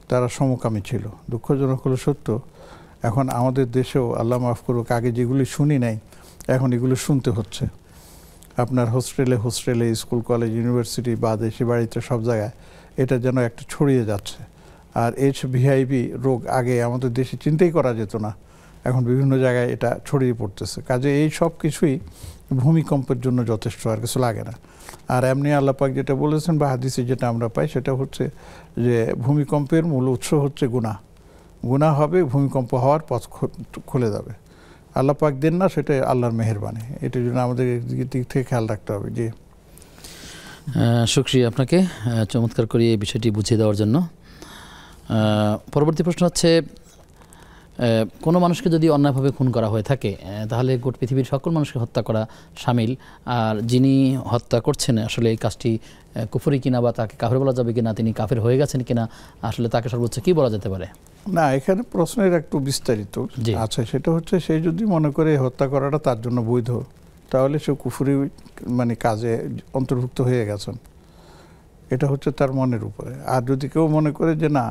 Speaker 2: তারা সমকামী ছিল। দুঃখজনক হলো সত্য, এখন আমাদের দেশেও আল্লাহ মাফ করুক, আগে যেগুলি শুনি নাই এখন এগুলো শুনতে হচ্ছে। আপনার হোস্টেলে স্কুল কলেজ ইউনিভার্সিটি বা দেশে বাড়িতে সব জায়গায় এটা যেন একটা ছড়িয়ে যাচ্ছে। আর HVIV রোগ আগে আমাদের দেশে চিন্তাই করা যেত না, এখন বিভিন্ন জায়গায় এটা ছড়িয়ে পড়তেছে। কাজে এই সব কিছুই ভূমিকম্পের জন্য যথেষ্ট, আর কিছু লাগে না। আর এমনি আল্লাহ পাক যেটা বলেছেন বা হাদিসে যেটা আমরা পাই সেটা হচ্ছে যে ভূমিকম্পের মূল উৎস হচ্ছে গুনাহ। গুনাহ হবে, ভূমিকম্প হওয়ার পথ খুলে যাবে। আল্লাহ পাক দেন না, সেটা আল্লাহর মেহেরবানি। এটার জন্য আমাদের দিক থেকে খেয়াল রাখতে হবে। জি,
Speaker 1: শুকরিয়া আপনাকে চমৎকার করে এই বিষয়টি বুঝিয়ে দেওয়ার জন্য। পরবর্তী প্রশ্ন হচ্ছে, কোনো মানুষকে যদি অন্যায়ভাবে খুন করা হয়ে থাকে তাহলে গোটা পৃথিবীর সকল মানুষকে হত্যা করা শামিল। আর যিনি হত্যা করছেন আসলে এই কাজটি কুফরি কিনা বা তাকে কাফের বলা যাবে কিনা, তিনি কাফের হয়ে গেছেন কিনা, আসলে তাকে সর্বোচ্চ কি বলা যেতে পারে?
Speaker 2: না, এখানে প্রশ্নের একটু বিস্তারিত আছে। সেটা হচ্ছে সে যদি মনে করে হত্যা করাটা তার জন্য বৈধ, তাহলে সে কুফরি মানে কাজে অন্তর্ভুক্ত হয়ে গেছেন, এটা হচ্ছে তার মনের উপরে। আর যদি কেউ মনে করে যে না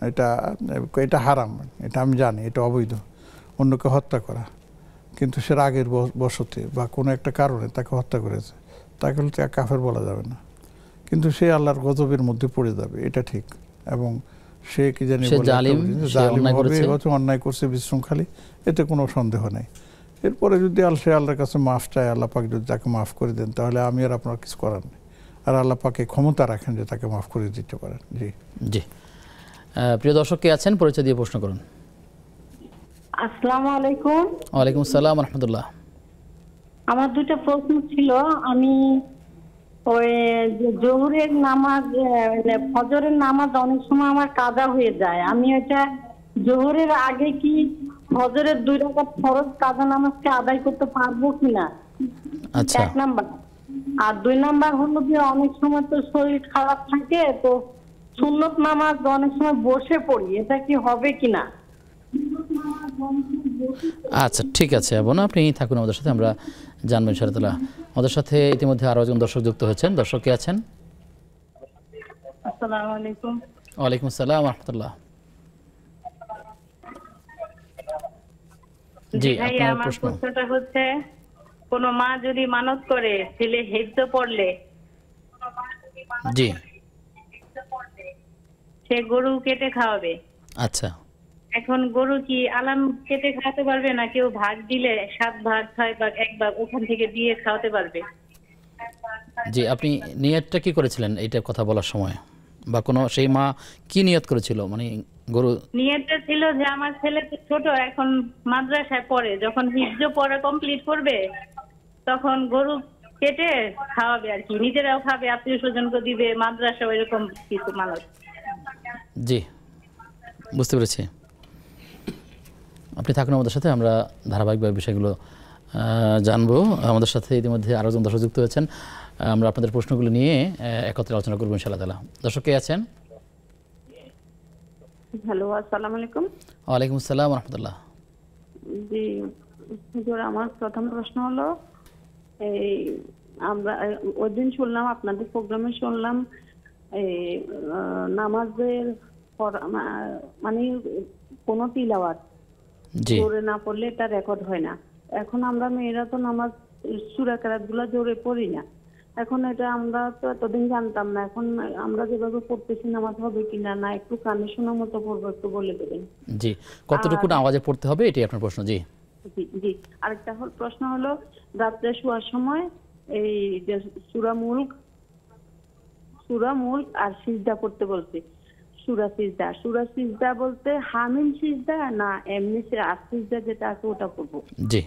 Speaker 2: এটা হারাম, এটা আমি জানি এটা অবৈধ, অন্যকে হত্যা করা, কিন্তু সে রাগের বশতে বা কোনো একটা কারণে তাকে হত্যা করেছে, তাকে হলে কাফের বলা যাবে না, কিন্তু সে আল্লাহর গজবের মধ্যে পড়ে যাবে, এটা ঠিক। এবং সে কি জানি জালিম হবে, অন্যায় করছে বিশৃঙ্খলী, এতে কোনো সন্দেহ নেই। এরপরে যদি সে আল্লাহর কাছে মাফ চায়, আল্লাহ পাক যদি তাকে মাফ করে দেন, তাহলে আমি আর আপনার কিছু করার নেই। আর আল্লাহ পাকে ক্ষমতা রাখেন যে তাকে মাফ করে দিতে পারেন। জি
Speaker 1: জি, প্রিয় দর্শক কে আছেন, পরিচয় দিয়ে প্রশ্ন করুন।
Speaker 8: আসসালামু আলাইকুম।
Speaker 1: ওয়ালাইকুম আসসালাম ওয়া রাহমাতুল্লাহ।
Speaker 8: আমার দুটো প্রশ্ন ছিল। আমি ওই জোহরের নামাজ, ফজরের নামাজ অনেক সময় আমার কাজা হয়ে যায়। আমি এটা জোহরের আগে কি ফজরের 2 রাকাত ফরজ কাজা নামাজকে আদায় করতে পারবো কিনা,
Speaker 1: আচ্ছা।
Speaker 8: 1 নাম্বার। আর 2 নাম্বার হলো যে অনেক সময় তো শরীর খারাপ থাকে, তো সুন্নত নামাজ অনেক সময় বসে পড়ি, এটা কি হবে কিনা?
Speaker 1: আচ্ছা, ঠিক আছে বোন, আপনি থাকুন আমাদের সাথে, আমরা জানবো ইনশাআল্লাহ। আমাদের সাথে ইতিমধ্যে আরো একজন দর্শক যুক্ত হয়েছেন। দর্শক কে আছেন?
Speaker 8: আসসালামু আলাইকুম।
Speaker 1: ওয়ালাইকুম আসসালাম ওয়া রাহমাতুল্লাহ। জি, আপনার প্রশ্ন।
Speaker 8: আমার প্রশ্নটা হচ্ছে, কোন মা যদি মানত করে ছেলে হিফজ পড়লে,
Speaker 1: জি,
Speaker 8: সে গরু কেটে খাওয়াবে।
Speaker 1: আচ্ছা,
Speaker 8: এখন গরু কি আলাম কেটে খাওয়াতে পারবে, না কেউ ভাগ দিলে 7 ভাগ 6 ভাগ 1 ভাগ ওখান থেকে দিয়ে খাওয়াতে পারবে?
Speaker 1: জি, আপনি নিয়তটা কি করেছিলেন এইটা কথা বলার সময়, বা কোনো সেই মা কি নিয়ত করেছিল? মানে গরু
Speaker 8: নিয়তটা ছিল যে আমার ছেলে তো ছোট, এখন মাদ্রাসায় পড়ে, যখন হিফজ পড়া কমপ্লিট করবে তখন গরু কেটে খাওয়াবে আর কি, নিজেরাও খাবে, আত্মীয় স্বজনকে দিবে, মাদ্রাসা এরকম কিছু মানুষ।
Speaker 1: জি, বুঝতে পেরেছি। আপনি থাকুন আমাদের সাথে, আমরা ধারাবাহিকভাবে বিষয়গুলো জানবো। আমাদের সাথে ইতিমধ্যে আরও জন দর্শক যুক্ত হয়েছেন, আমরা আপনাদের প্রশ্নগুলো নিয়ে একত্রে আলোচনা করবো ইনশাআল্লাহ তাআলা। দর্শক কে আছেন?
Speaker 9: হ্যালো, আসসালামু আলাইকুম।
Speaker 1: ওয়ালাইকুম আসসালাম ওয়া রাহমাতুল্লাহ।
Speaker 9: জি হুজুর, আমার প্রথম প্রশ্ন হলো, এই আমরা ওই দিন শুনলাম আপনাদের প্রোগ্রামে শুনলাম এই নামাজের মানে কোনো তিলাওয়াত জোরে না পড়লে এটা রেকর্ড হয় না। এখন আমরা মেয়েরা তো নামাজ সূরা কেরাতগুলো জোরে পড়ি না। এখন এটা আমরা তো এতদিন জানতাম না, এখন আমরা যেভাবে পড়তেছি নামাজ হবে কিনা, না একটু কানে শোনার মতো পড়বো, একটু বলে দেবেন।
Speaker 1: জি, কতটুকু আওয়াজে পড়তে হবে এটাই আপনার প্রশ্ন? জি
Speaker 9: জি জি। আরেকটা প্রশ্ন হলো, রাত্রে শোয়ার সময় এই যে সূরা মুলক আর সিজদা পড়তে বলছে, সূরা সিজদা বলতে হামিম সিজদা না এমনি আর সিজদা যেটা আছে ওটা পড়বো?
Speaker 1: জি,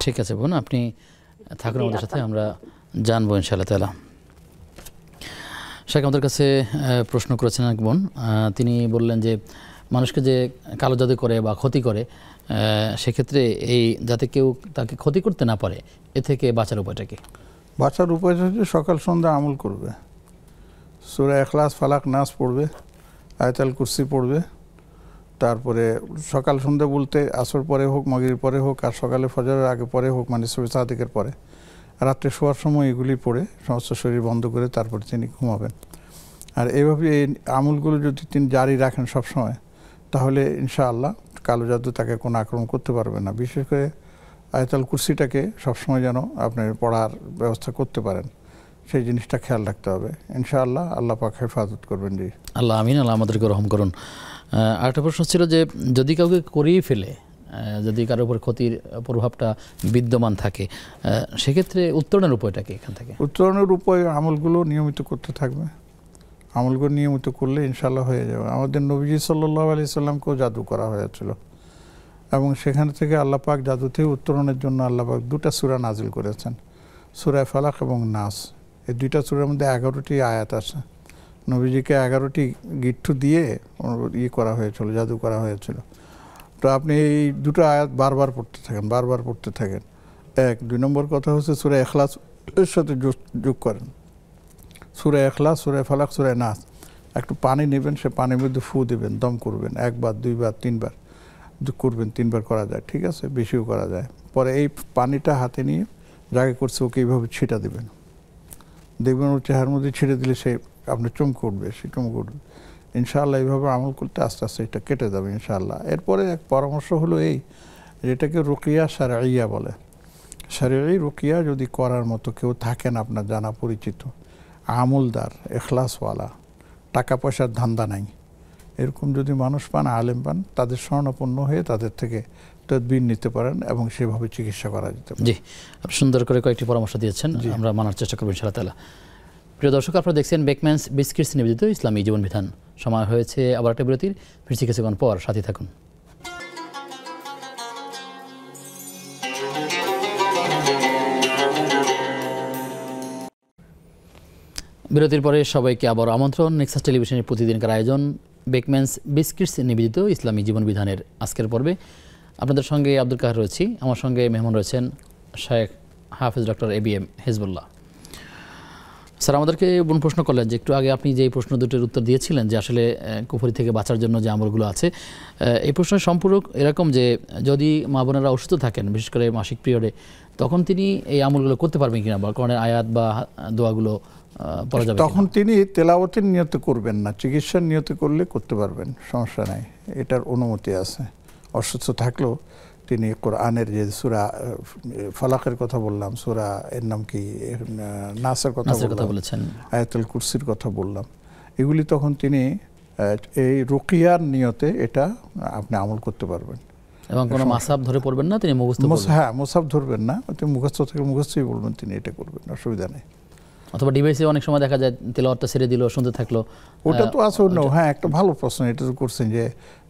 Speaker 1: ঠিক আছে বোন, আপনি থাকুন আমাদের সাথে, আমরা জানবো ইনশাআল্লাহ তাআলা। শেখ আমাদের কাছে প্রশ্ন করেছেন এক বোন, তিনি বললেন যে মানুষকে যে কালো জাদু করে বা ক্ষতি করে, সেক্ষেত্রে এই যাতে কেউ তাকে ক্ষতি করতে না পারে, এ থেকে বাঁচার উপায়টা কি?
Speaker 2: বাঁচার উপায় হচ্ছে সকাল সন্ধ্যা আমল করবে, সূরা ইখলাস, ফালাক, নাস পড়বে, আয়াতুল কুরসি পড়বে। তারপরে সকাল সন্ধ্যা বলতে আসর পরে হোক, মাগরিব পরে হোক, আর সকালে ফজরের আগে পরে হোক, মানে সুবহ সাদিকের পরে। রাত্রে শোয়ার সময় এগুলি পড়ে সমস্ত শরীর বন্ধ করে তারপরে তিনি ঘুমাবেন। আর এইভাবে এই আমলগুলো যদি তিনি জারি রাখেন সবসময়, তাহলে ইনশাআল্লাহ কালো জাদু তাকে কোনো আক্রমণ করতে পারবে না। বিশেষ করে আয়াতুল কুরসিটাকে সবসময় যেন আপনি পড়ার ব্যবস্থা করতে পারেন, সেই জিনিসটা খেয়াল রাখতে হবে। ইনশাআল্লাহ আল্লাহ পাক হেফাজত করবেন। জি
Speaker 1: আল্লাহ আমিন, আল্লাহ আমাদেরকে রহম করুন। আরেকটা প্রশ্ন ছিল যে যদি কাউকে করিয়ে ফেলে, যদি কারোর উপর ক্ষতির প্রভাবটা বিদ্যমান থাকে, সেক্ষেত্রে উত্তরণের উপায়টা কি? এখান থেকে
Speaker 2: উত্তরণের উপায় আমলগুলো নিয়মিত করতে থাকবে। আমলগুলো নিয়মিত করলে ইনশাআল্লাহ হয়ে যাবে। আমাদের নবীজি সাল্লাল্লাহু আলাইহি সাল্লামকেও জাদু করা হয়েছিল এবং সেখান থেকে আল্লাহ পাক জাদু থেকে উত্তরণের জন্য আল্লাহ পাক 2টা সূরা নাজিল করেছেন, সূরা ফালাক এবং নাস। এই 2টা সূরার মধ্যে 11টি আয়াত আছে। নবীজিকে 11টি গিট্টু দিয়ে করা হয়েছিল, জাদু করা হয়েছিল। তো আপনি এই 2টো আয়াত বারবার পড়তে থাকেন। 2 নম্বর কথা হচ্ছে সূরা ইখলাস এর সাথে যোগ করেন। সূরা ইখলাস, সূরা ফালাক, সূরা নাস। একটু পানি নেবেন, সে পানির মধ্যে ফু দিবেন, দম করবেন, 1 বার 2 বার 3 বার করবেন। 3 বার করা যায়, ঠিক আছে, বেশিও করা যায়। পরে এই পানিটা হাতে নিয়ে যাকে করছে ওকে এইভাবে ছিটা দিবেন। দেখবেন ওর চেহারার মধ্যে ছিটে দিলে সে আপনার চমকে উঠবে, সে চমকে উঠবে। ইনশাআল্লাহ এইভাবে আমল করতে আস্তে আস্তে এটা কেটে যাবে ইনশাআল্লাহ। এরপরে এক পরামর্শ হলো এই, যেটাকে রুকিয়া শারঈয়া বলে। শারঈ রুকিয়া যদি করার মতো কেউ থাকেন আপনার জানা পরিচিত, আমলদার, এখলাসওয়ালা, টাকা পয়সার ধান্দা নাই, এরকম যদি মানুষ পান, আলেম পান, তাদের শরণাপন্ন হয়ে তাদের থেকে তদবির নিতে পারেন এবং সেভাবে চিকিৎসা করা যেতে পারে।
Speaker 1: জি, আপনি সুন্দর করে কয়েকটি পরামর্শ দিয়েছেন, আমরা মানার চেষ্টা করব ইনশাআল্লাহ তাআলা। প্রিয় দর্শক, আপনারা দেখছেন বেকম্যানস বিস্কিটস নিবেদিত ইসলামী জীবন বিধান। সময় হয়েছে আবার একটা বিরতির, ফিরছি কিছুক্ষণ পর, সাথে থাকুন। বিরতির পরে সবাইকে আবার আমন্ত্রণ। নেক্সাস টেলিভিশনের প্রতিদিনকার আয়োজন বেকম্যানস বিস্কিটস নিবেদিত ইসলামী জীবন বিধানের আজকের পর্বে আপনাদের সঙ্গে আব্দুল কাহার রয়েছি। আমার সঙ্গে মেহমান রয়েছেন শেখ হাফেজ ডক্টর ABM হিজবুল্লাহ। স্যার, আমাদেরকে বোন প্রশ্ন করলেন যে একটু আগে আপনি যে প্রশ্ন দুটির উত্তর দিয়েছিলেন যে আসলে কুফরি থেকে বাঁচার জন্য যে আমলগুলো আছে, এই প্রশ্নের সম্পূরক এরকম যে যদি মা বোনেরা অসুস্থ থাকেন, বিশেষ করে মাসিক পিরিয়ডে, তখন তিনি এই আমলগুলো করতে পারবেন কিনা, বা কোরআনের আয়াত বা দোয়াগুলো পড়া যাবে?
Speaker 2: তখন তিনি তেলাওয়াতের নিয়তে করবেন না, চিকিৎসার নিয়তে করলে করতে পারবেন, সমস্যা নাই, এটার অনুমতি আছে। অসুস্থ থাকলেও তিনি কোরআনের যে সূরা ফালাকের কথা বললাম, সূরা এর নাম কি, নাসের কথা
Speaker 1: বলেছেন,
Speaker 2: আয়াতুল কুরসির কথা বললাম, এগুলি তখন তিনি এই রুকিয়ার নিয়তে এটা আপনি আমল করতে পারবেন
Speaker 1: এবং কোনো মাসাব ধরে পড়বেন না, তিনি মুখস্থ করবেন।
Speaker 2: হ্যাঁ, মুসাব ধরবেন না, তিনি মুখস্থ থেকে মুখস্থই বলবেন, তিনি এটা করবেন, অসুবিধা নেই।
Speaker 1: অথবা ডিভাইসে অনেক সময় দেখা যায় তেলাওয়াতটা ছেড়ে দিল, শুনতে থাকলো,
Speaker 2: ওটা তো আছে অন্য। হ্যাঁ, একটা ভালো প্রশ্ন এটা তো করছেন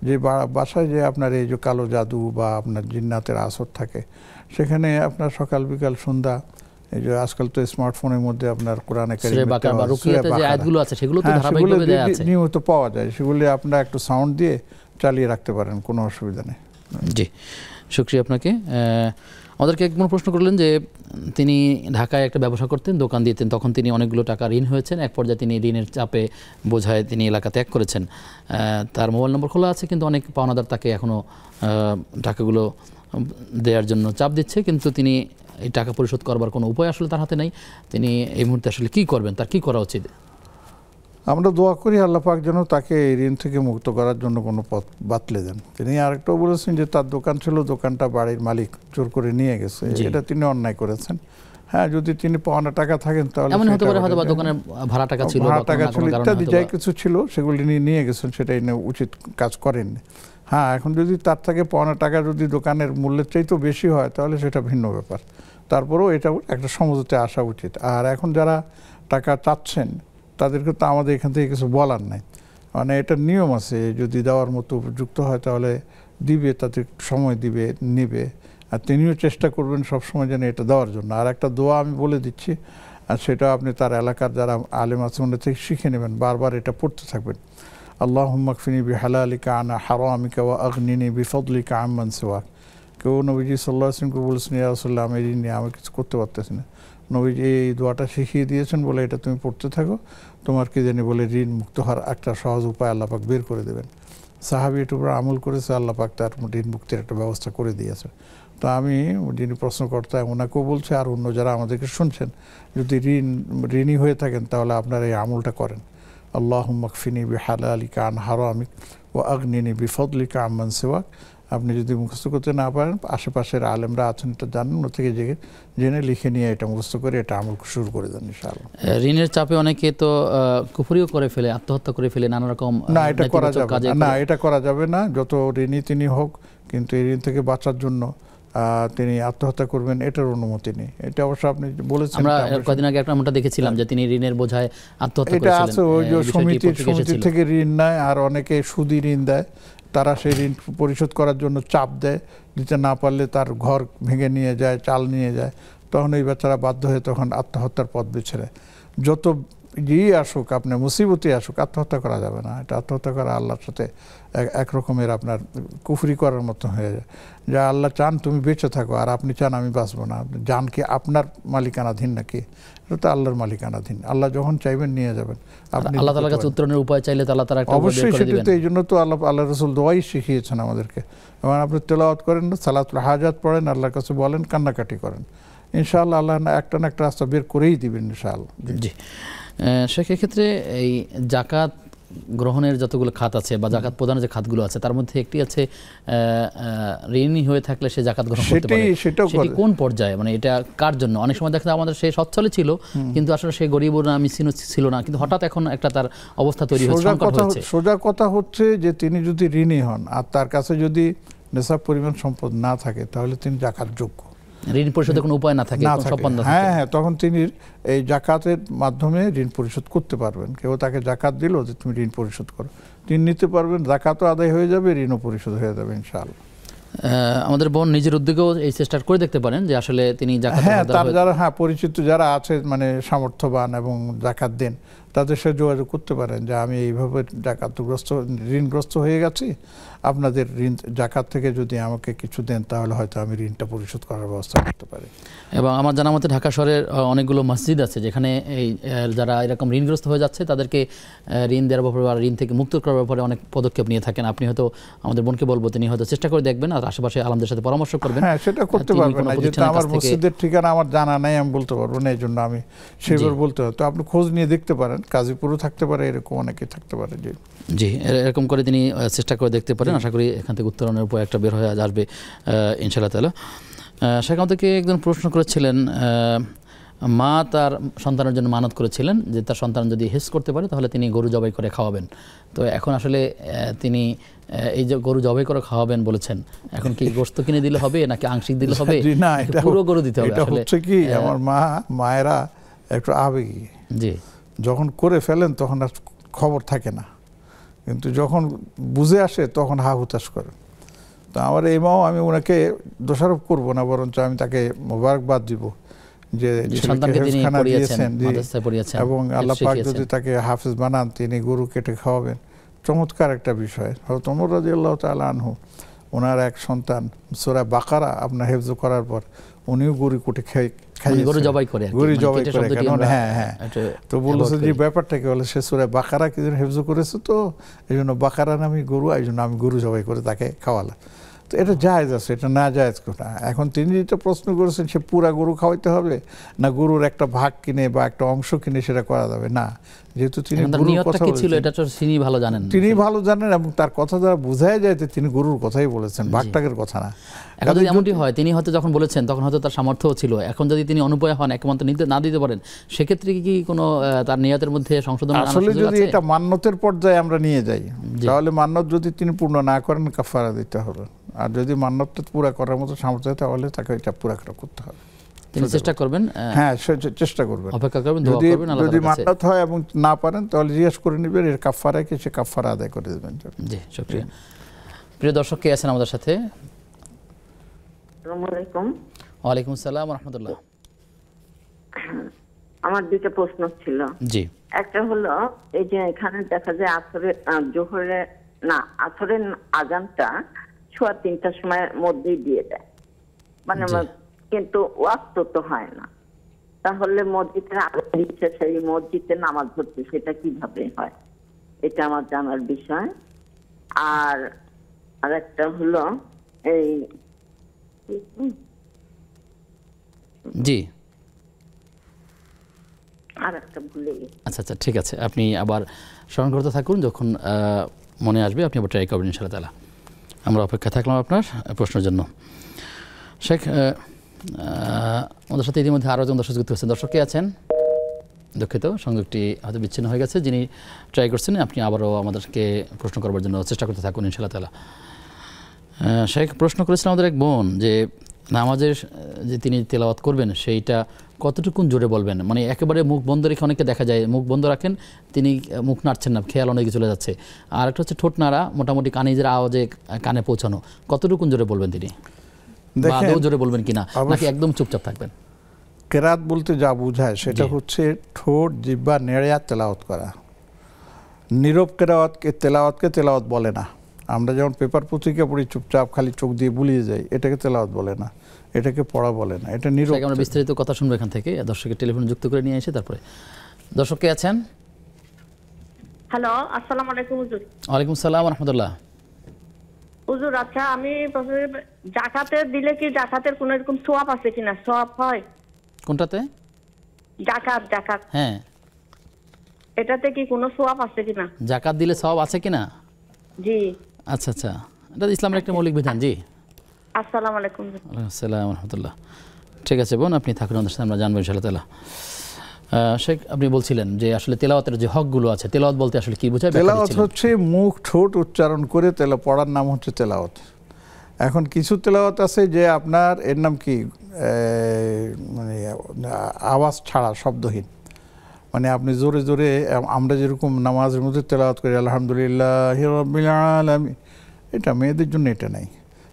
Speaker 2: যে বাসায় যে আপনার এই যে কালো জাদু বা আপনার জিন্নাতের আসর থাকে, সেখানে আপনার সকাল বিকাল সন্ধ্যা, এই যে আজকাল তো স্মার্টফোনের মধ্যে আপনার কোরআনে নিয়মিত পাওয়া যায়, সেগুলি আপনারা একটু সাউন্ড দিয়ে চালিয়ে রাখতে পারেন, কোনো অসুবিধা নেই।
Speaker 1: জি, শুকরিয়া আপনাকে। আমাদেরকে একজন প্রশ্ন করলেন যে তিনি ঢাকায় একটা ব্যবসা করতেন, দোকান দিতেন, তখন তিনি অনেকগুলো টাকা ঋণ হয়েছেন, এক পর্যায়ে তিনি ঋণের চাপে বোঝায় তিনি এলাকা ত্যাগ করেছেন। তার মোবাইল নম্বর খোলা আছে, কিন্তু অনেক পাওনাদার তাকে এখনও টাকাগুলো দেওয়ার জন্য চাপ দিচ্ছে, কিন্তু তিনি এই টাকা পরিশোধ করবার কোনো উপায় আসলে তার হাতে নেই। তিনি এই মুহূর্তে আসলে কী করবেন, তার কী করা উচিত?
Speaker 2: আমরা দোয়া করি আল্লাহ পাক যেন তাকে এই ঋণ থেকে মুক্ত করার জন্য কোনো পথ বাতলে দেন। তিনি আরেকটাও বলেছেন যে তার দোকান ছিল, দোকানটা বাড়ির মালিক জোর করে নিয়ে গেছে, এটা তিনি অন্যায় করেছেন। হ্যাঁ, যদি তিনি পাওনা টাকা থাকেন তাহলে
Speaker 1: দোকানের ভাড়া টাকা ছিল
Speaker 2: ইত্যাদি যাই কিছু ছিল সেগুলি নিয়ে গেছেন, সেটাই উচিত কাজ করেন। হ্যাঁ, এখন যদি তার থেকে পাওনা টাকা যদি দোকানের মূল্যের চাইতেও বেশি হয় তাহলে সেটা ভিন্ন ব্যাপার, তারপরেও এটা একটা সমঝোতে আসা উচিত। আর এখন যারা টাকা চাচ্ছেন তাদেরকে তো আমাদের এখান থেকে কিছু বলার নাই, মানে এটার নিয়ম আছে, যদি দেওয়ার মতো উপযুক্ত হয় তাহলে দিবে, তাদের সময় দিবে, নেবে, আর তিনিও চেষ্টা করবেন সবসময় যেন এটা দেওয়ার জন্য। আর একটা দোয়া আমি বলে দিচ্ছি, আর সেটা আপনি তার এলাকার যারা আলেম আছে ওনার থেকে শিখে নেবেন, বারবার এটা পড়তে থাকবেন। আল্লাহুম্মা কফিনি বিহালালিকা আন হারামিকা ওয়া আগনিনি বিফদলিকা আম্মান সিওয়াক। কেউ নবীজি সাল্লাল্লাহু আলাইহি ওয়াসাল্লামকে বলেছেন, ইয়া রাসূলুল্লাহ, আমি ঋণ নিয়ে আমি কিছু করতে পারতেছি না। নবীজি এই দোয়াটা শিখিয়ে দিয়েছেন বলে এটা তুমি পড়তে থাকো, তোমার কি জানি বলে ঋণ মুক্ত হওয়ার একটা সহজ উপায় আল্লাহ পাক বের করে দেবেন। সাহাবী এটার উপর আমল করেছে, আল্লাহ পাক তার ঋণ মুক্তির একটা ব্যবস্থা করে দিয়েছে। তো আমি যিনি প্রশ্নকর্তা ওনাকেও বলছি, আর অন্য যারা আমাদেরকে শুনছেন, যদি ঋণী হয়ে থাকেন তাহলে আপনারা এই আমলটা করেন। আল্লাহুম্মা কফিনি বিহালালিকা আন হারামিক ওয়া আগনিনি বিফদলিকা আম্মান সিওয়াক। আপনি যদি মুখস্থ করতে না পারেন, আশেপাশের আলেমরা আছেন এটা জানেন, ওর থেকে জেনে লিখে নিয়ে এটা মুখস্থ করে এটা আমল শুরু করে দেন ইনশাআল্লাহ।
Speaker 1: ঋণের চাপে অনেকে তো কুফরিও করে ফেলে, আত্মহত্যা করে ফেলে, নানা রকম
Speaker 2: না, এটা করা যাবে না, এটা করা যাবে না। যত ঋণী তিনি হোক, কিন্তু এই ঋণ থেকে বাঁচার জন্য তিনি আত্মহত্যা করবেন এটার অনুমতি নেই। এটা অবশ্য আপনি বলেছেন,
Speaker 1: আমরা কদিন আগে একটা আমরা দেখেছিলাম যে তিনি ঋণের বোঝায় আত্মহত্যা
Speaker 2: এটা
Speaker 1: করেছিলেন।
Speaker 2: আছে ওই যে সমিতি থেকে ঋণ নেয়, আর অনেকে সুদি ঋণ দেয়, তারা সেই ঋণ পরিশোধ করার জন্য চাপ দেয়, দিতে না পারলে তার ঘর ভেঙে নিয়ে যায়, চাল নিয়ে যায়, তখন এই বেচারা বাধ্য হয়ে তখন আত্মহত্যার পথ বেছে নেয়। যত আসুক, আপনার মুসিবতই আসুক, আত্মহত্যা করা যাবে না। এটা আত্মহত্যা করা আল্লাহর সাথে এক রকমের আপনার কুফরি করার মতো হয়ে যায়। যা আল্লাহ চান তুমি বেঁচে থাকো, আর আপনি চান আমি বাঁচবো না। জান কি আপনার মালিকানাধীন নাকি? এটা তো আল্লাহর মালিকানাধীন। আল্লাহ যখন চাইবেন নিয়ে যাবেন। আপনি
Speaker 1: আল্লাহ তাআলার কাছে উত্তরণের উপায় চাইলে তাআলা তার একটা
Speaker 2: অবশ্যই সেটা তো, এই জন্য তো আল্লাহ রাসূল দোয়াই শিখিয়েছেন আমাদেরকে। এবং আপনি তেলাওয়াত করেন, সালাতুল হাজাত পড়েন, আল্লাহর কাছে বলেন, কান্নাকাটি করেন, ইনশাআল্লাহ আল্লাহ একটা না একটা রাস্তা বের করেই দিবেন ইনশাআল্লাহ।
Speaker 1: জি, সেক্ষেত্রে এই জাকাত গ্রহণের যতগুলো খাত আছে বা জাকাত প্রদানের যে খাতগুলো আছে, তার মধ্যে একটি আছে ঋণী হয়ে থাকলে সে জাকাত গ্রহণ করতে পারে। সেটি কোন পর্যায়ে, মানে এটা কার জন্য? অনেক সময় দেখা যায় আমাদের সে সচ্ছলই ছিল, কিন্তু আসলে সে গরিব না, মিসকিন ছিল না, কিন্তু হঠাৎ এখন একটা তার অবস্থা তৈরি হয়েছে, সংকট হয়েছে।
Speaker 2: সোজা কথা হচ্ছে যে তিনি যদি ঋণী হন আর তার কাছে যদি নেশাব পরিমাণ সম্পদ না থাকে, তাহলে তিনি জাকাত যোগ্য।
Speaker 1: ঋণ পরিশোধের কোনো উপায় না থাকে,
Speaker 2: হ্যাঁ, তখন তিনি এই জাকাতের মাধ্যমে ঋণ পরিশোধ করতে পারবেন। কেউ তাকে জাকাত দিল যে তুমি ঋণ পরিশোধ করো, তিনি নিতে পারবেন, জাকাতও আদায় হয়ে যাবে, ঋণও পরিশোধ হয়ে যাবে ইনশাআল্লাহ।
Speaker 1: আমাদের বোন নিজের উদ্যোগেও এই চেষ্টা করে দেখতে পারেন যে আসলে তিনি জাকাত,
Speaker 2: তার যারা পরিচিত যারা আছে, মানে সামর্থ্যবান এবং জাকাত দেন, তাদের সাথে যোগাযোগ করতে পারেন যে আমি এইভাবে ঋণগ্রস্ত হয়ে গেছি, আপনাদের ঋণ জাকাত থেকে যদি আমাকে কিছু দেন তাহলে হয়তো আমি ঋণটা পরিশোধ করার ব্যবস্থা করতে পারি।
Speaker 1: এবং আমার জানা মতে ঢাকা শহরের অনেকগুলো মসজিদ আছে যেখানে এই যারা এরকম ঋণগ্রস্ত হয়ে যাচ্ছে তাদেরকে ঋণ দেওয়ার ব্যাপারে বা ঋণ থেকে মুক্ত করার ব্যাপারে অনেক পদক্ষেপ নিয়ে থাকেন। আপনি হয়তো আমাদের বোনকে বলবো, তিনি হয়তো চেষ্টা করে দেখবেন আর আশেপাশে আলেমদের সাথে পরামর্শ করবেন।
Speaker 2: হ্যাঁ, সেটা করতে পারবেন না, যেটা আমার মসজিদের ঠিকানা আমার জানা নাই, আমি বলতে পারবো না, এই জন্য আমি সেভাবে বলতে হয়। তো আপনি খোঁজ নিয়ে দেখতে পারেন, কাজীপুরও থাকতে পারে, এরকম অনেকে থাকতে পারে।
Speaker 1: জি, এরকম করে তিনি চেষ্টা করে দেখতে পারেন। আশা করি এখান থেকে উত্তরণের উপর একটা বের হয়ে আসবে ইনশাআল্লাহ তাআলা। সেখান থেকে একজন প্রশ্ন করেছিলেন, মা তার সন্তানের জন্য মানত করেছিলেন যে তার সন্তান যদি হেজ করতে পারে তাহলে তিনি গরু জবাই করে খাওয়াবেন। তো এখন আসলে তিনি এই যে গরু জবাই করে খাওয়াবেন বলেছেন, এখন কি গোশত কিনে দিলে হবে নাকি আংশিক দিলে হবে?
Speaker 2: না,
Speaker 1: পুরো গরু দিতে হবে।
Speaker 2: এটা হচ্ছে কি, আমার মায়েরা একটু আবেগী।
Speaker 1: জি,
Speaker 2: যখন করে ফেলেন তখন আর খবর থাকে না, কিন্তু যখন বুঝে আসে তখন হা হুতাশ করে। তো আমার এই মাও, আমি ওনাকে দোষারোপ করব না, বরঞ্চ আমি তাকে মোবারকবাদ দিব যে হেফজখানা দিয়েছেন এবং আল্লাহ পাক যদি তাকে হাফেজ বানান, তিনি গরু কেটে খাওয়াবেন। চমৎকার একটা বিষয়। হযরত ওমর রাদিয়াল্লাহু তাআলা আনহু, ওনার এক সন্তান সূরা বাকারা আপনার হেফজ করার পর উনিও গরু কেটে
Speaker 1: গরু জবাই করে।
Speaker 2: হ্যাঁ, তো বলেছে যে ব্যাপারটা কি হলো, সে সূরা বাকারা কি হেফজ করেছে, তো এই জন্য বাকারা নামে গরু, এই জন্য আমি গরু জবাই করে তাকে খাওয়ালাম। তো এটা জায়েজ আছে, এটা না জায়েজ কথা। এখন তিনি যেটা প্রশ্ন করেছেন, সে পুরা গরু খাওয়াইতে হবে না গরুর একটা ভাগ কিনে বা একটা অংশ কিনে সেটা করা যাবে না, যেহেতু তিনি গরুর কথা বলেছেন, এটা তো তিনি ভালো জানেন এবং তার কথা দ্বারা বোঝাই যায় যে তিনি গরুর কথাই বলেছেন, ভাগটাকের কথা না।
Speaker 1: এখন যদি এমনটি হয়, তিনি হয়তো যখন বলেছেন তখন হয়তো তার সামর্থ্যও ছিল, এখন যদি তিনি অনুপয় হন, একমাত্র নিতে না দিতে পারেন, সেক্ষেত্রে কি কোনো তার নিয়তের মধ্যে সংশোধন?
Speaker 2: আসলে যদি এটা মান্নতের পর্যায়ে আমরা নিয়ে যাই, তাহলে মান্নত যদি তিনি পূর্ণ না করেন কাফারা দিতে হবে, আর যদি মান্নতটা পুরা করার মতো সামর্থ্য হয় তাহলে তাকে এটা পুরা করতে হবে।
Speaker 1: তিনি চেষ্টা করবেন,
Speaker 2: হ্যাঁ চেষ্টা করবেন,
Speaker 1: অপেক্ষা করবেন, দোয়া করবেন।
Speaker 2: যদি মান্নত হয় এবং না পারেন তাহলে জিজ্ঞেস করে নেবেন এর কাফারা কি, সে কাফারা আদায় করে দেবেন।
Speaker 1: জি, শুকরিয়া। প্রিয় দর্শক, কে আছেন আমাদের সাথে?
Speaker 10: আসসালামু আলাইকুম।
Speaker 1: ওয়ালাইকুম আসসালাম ওয়া রাহমাতুল্লাহ।
Speaker 10: আমার দুটো প্রশ্ন ছিল।
Speaker 1: জি,
Speaker 10: একটা হলো, এই যে এখানে দেখা যায় আসরের আজানটা 3:15 সময়ের মধ্যেই দিয়ে দেয়, মানে কিন্তু ওয়াক্ত তো হয় না, তাহলে মসজিদের আজান দিচ্ছে, সেই মসজিদে নামাজ পড়ছে, সেটা কিভাবে হয়? এটা আমার জানার বিষয়। আর একটা হলো, এই
Speaker 1: জি,
Speaker 10: আর একটা ভুলে গেছি।
Speaker 1: আচ্ছা, ঠিক আছে, আপনি আবার স্মরণ করতে থাকুন, যখন মনে আসবে আপনি আবার ট্রাই করবেন ইনশাআল্লাহ তাআলা। আমরা অপেক্ষা থাকলাম আপনার প্রশ্নের জন্য। শেখ, আমাদের সাথে ইতিমধ্যে আরও একজন দর্শক যুক্ত হচ্ছেন। দর্শক কে আছেন? দুঃখিত, সংযোগটি হয়তো বিচ্ছিন্ন হয়ে গেছে। যিনি ট্রাই করছেন আপনি আবারও আমাদেরকে প্রশ্ন করবার জন্য চেষ্টা করতে থাকুন ইনশাআল্লাহ তাআলা। শেখ, প্রশ্ন করেছিলেন আমাদের এক বোন যে নামাজের যে তিনি তেলাওয়াত করবেন সেইটা কতটুকুন জোরে বলবেন, মানে একেবারে মুখ বন্ধ রেখে অনেকে দেখা যায় মুখ বন্ধ রাখেন, তিনি মুখ নাড়ছেন না, খেয়াল অনেকে চলে যাচ্ছে। আর একটা হচ্ছে ঠোঁট নাড়া, মোটামুটি কানিজের আওয়াজে কানে পৌঁছানো, কতটুকুন জোরে বলবেন তিনি, বা আদৌ জোরে বলবেন কিনা, নাকি একদম চুপচাপ থাকবেন?
Speaker 2: কেরাত বলতে যা বোঝায় সেটা হচ্ছে ঠোঁট জিহ্বা নেড়ে আর তেলাওয়াত করা। নীরব কেরাওয়াতকে তেলাওয়াত বলে না। আমরা যেমন পেপার পত্রিকা পড়ি চুপচাপ খালি চোখ দিয়ে বুলিয়ে যাই, এটাকে তেলাওয়াত বলে না, এটাকে পড়া বলে না, এটা নীরব।
Speaker 1: আমরা বিস্তারিত কথা শুনবো এখান থেকে, দর্শকের টেলিফোন যুক্ত করে নিয়ে এসে তারপরে। দর্শক কে আছেন?
Speaker 11: হ্যালো, আসসালামু আলাইকুম হুজুর।
Speaker 1: ওয়ালাইকুম আসসালাম ওয়া রাহমাতুল্লাহ।
Speaker 11: হুজুর, আচ্ছা আমি জাকাতে দিলে কি জাকাতের কোনো এরকম সওয়াব আছে কিনা? সওয়াব হয়
Speaker 1: কোনটাতে?
Speaker 11: জাকাত।
Speaker 1: হ্যাঁ,
Speaker 11: এটাতে কি কোনো সওয়াব আছে কিনা?
Speaker 1: জাকাত দিলে সওয়াব আছে কিনা?
Speaker 11: জি।
Speaker 1: আচ্ছা আচ্ছা, এটা ইসলামের একটা মৌলিক বিধান। জি,
Speaker 11: আসসালামু আলাইকুম।
Speaker 1: ওয়ালাইকুম আসসালাম ওয়া রাহমাতুল্লাহ। ঠিক আছে বোন, আপনি থাকুন আমাদের সাথে, আমরা জানবো ইনশাআল্লাহ তাআলা। শেখ, আপনি বলছিলেন যে আসলে তেলাওয়াতের যে হকগুলো আছে, তেলাওয়াত বলতে আসলে কি বোঝায়?
Speaker 2: তেলাওয়াত হচ্ছে মুখ ঠোঁট উচ্চারণ করে পড়ার নাম হচ্ছে তেলাওয়াত। এখন কিছু তেলাওয়াত আছে যে আপনার এর নাম কি মানে আওয়াজ ছাড়া, শব্দহীন, মানে আপনি জোরে জোরে আমরা যেরকম নামাজের মধ্যে তেলাওয়াত করি আলহামদুলিল্লাহি রাব্বিল আলামিন, এটা মেয়েদের জন্য এটা নাই।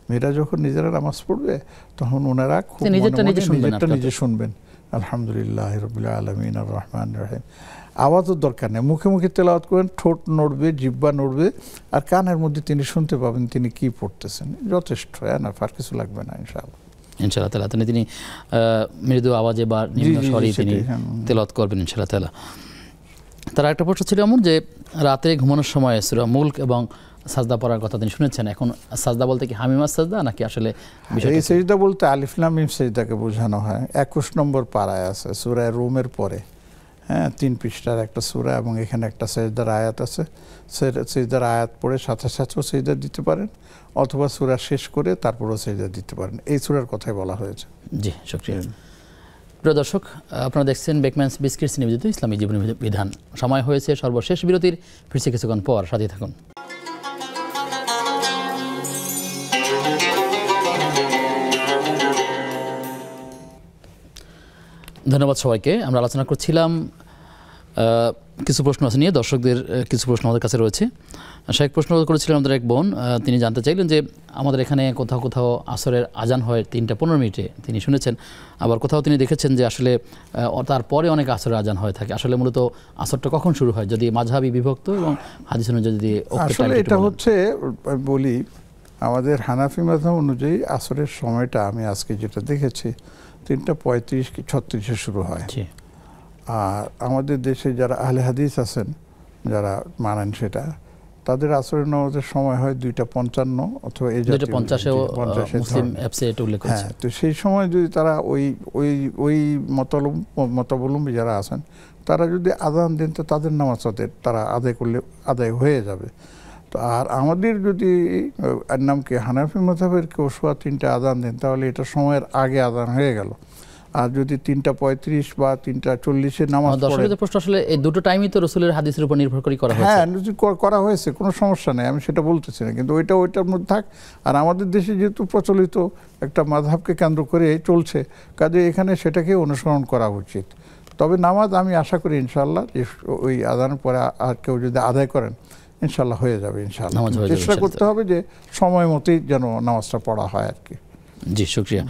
Speaker 2: মেয়েরা যখন নিজেরা নামাজ পড়বে তখন ওনারা খুব নিজে শুনবেন আলহামদুলিল্লাহি রাব্বিল আলামিন আর রহমানির রহিম। আওয়াজের দরকার নেই, মুখে মুখে তেলাওয়াত করেন, ঠোঁট নড়বে, জিহ্বা নড়বে, আর কানের মধ্যে তিনি শুনতে পাবেন তিনি কি পড়তেছেন, যথেষ্ট। আর কিছু লাগবে না ইনশাআল্লাহ।
Speaker 1: ইনশাআল্লাহ তাআলা তিনি মৃদু আওয়াজে বা নিম্ন স্বরে তিনি তেলাওয়াত করবেন ইনশাআল্লাহ তাআলা। তার একটা প্রশ্ন ছিল এমন যে রাতে ঘুমানোর সময় সূরা মুলক এবং সাজদা পড়ার কথা তিনি শুনেছেন। এখন সাজদা বলতে কি হামিমাস সাজদা নাকি আসলে
Speaker 2: এই সাজদা বলতে আলিফ লাম মিম সাজদাকে বোঝানো হয়। 21 নম্বর পারায় আছে সূরা রুমের পরে, হ্যাঁ, 3 পৃষ্ঠার একটা সূরা, এবং এখানে একটা সাজদার আয়াত আছে। সাজদার আয়াত পড়ে সাথে সাথেও সাজদা দিতে পারেন, অথবা সূরা শেষ করে তারপরও সাজদা দিতে পারেন। এই সূরার কথাই বলা হয়েছে।
Speaker 1: জি, শুকরিয়া। প্রিয় দর্শক, আপনারা দেখছেন বেকম্যানস বিস্কিটস নিবেদিত ইসলামী জীবনী বিধান। সময় হয়েছে সর্বশেষ বিরতির, ফিরছে কিছুক্ষণ পর, সাথে থাকুন। ধন্যবাদ সবাইকে। আমরা আলোচনা করছিলাম কিছু প্রশ্ন আছে নিয়ে, দর্শকদের কিছু প্রশ্ন আমাদের কাছে রয়েছে। শেখ প্রশ্ন করেছিলেন আমাদের এক বোন, তিনি জানতে চাইলেন যে আমাদের এখানে কোথাও কোথাও আসরের আজান হয় 3:15 তিনি শুনেছেন, আবার কোথাও তিনি দেখেছেন যে আসলে তারপরে অনেক আসরের আজান হয়ে থাকে। আসলে মূলত আসরটা কখন শুরু হয়, যদি মাযহাবি বিভক্ত এবং হাদিস অনুযায়ী যদি
Speaker 2: আসলে এটা হচ্ছে বলি, আমাদের হানাফি মাযহাব অনুযায়ী আসরের সময়টা আমি আজকে যেটা দেখেছি 3:35 কি 36-এ শুরু হয়। আর আমাদের দেশে যারা আহলে হাদিস আছেন, যারা মানেন সেটা, তাদের আসরের নামাজের সময় হয় 2:55 অথবা এই জাতীয় 2:50। হ্যাঁ, তো সেই সময় যদি তারা ওই মতাবলম্বী যারা আছেন তারা যদি আজান দেন তো তাদের নামাজ তারা আদায় করলে আদায় হয়ে যাবে। তো আর আমাদের যদি নাম কি হানাফি মাযহাবের কেউ 3:15 আজান দেন তাহলে এটা সময়ের আগে আজান হয়ে গেল। আর যদি 3:35 বা 3:40 নামাজ পড়ে,
Speaker 1: প্রশ্ন আসলে এই দুটো টাইমই তো রাসূলের হাদিসের উপর নির্ভর করে করা হয়েছে।
Speaker 2: হ্যাঁ, করা হয়েছে, কোনো সমস্যা নেই, আমি সেটা বলতেছি না, কিন্তু ওইটার মধ্যে থাক। আর আমাদের দেশে যেহেতু প্রচলিত একটা মাযহাবকে কেন্দ্র করে চলছে, কাজে এখানে সেটাকে অনুসরণ করা উচিত। তবে নামাজ আমি আশা করি ইনশাআল্লাহ যে ওই আজানের পরে আর কেউ যদি আদায় করেন ইনশাআল্লাহ হয়ে যাবে। ইনশাআল্লাহ চেষ্টা করতে হবে যে সময় মতোই যেন নামাজটা পড়া হয় আর কি।
Speaker 1: জি, শুকরিয়া।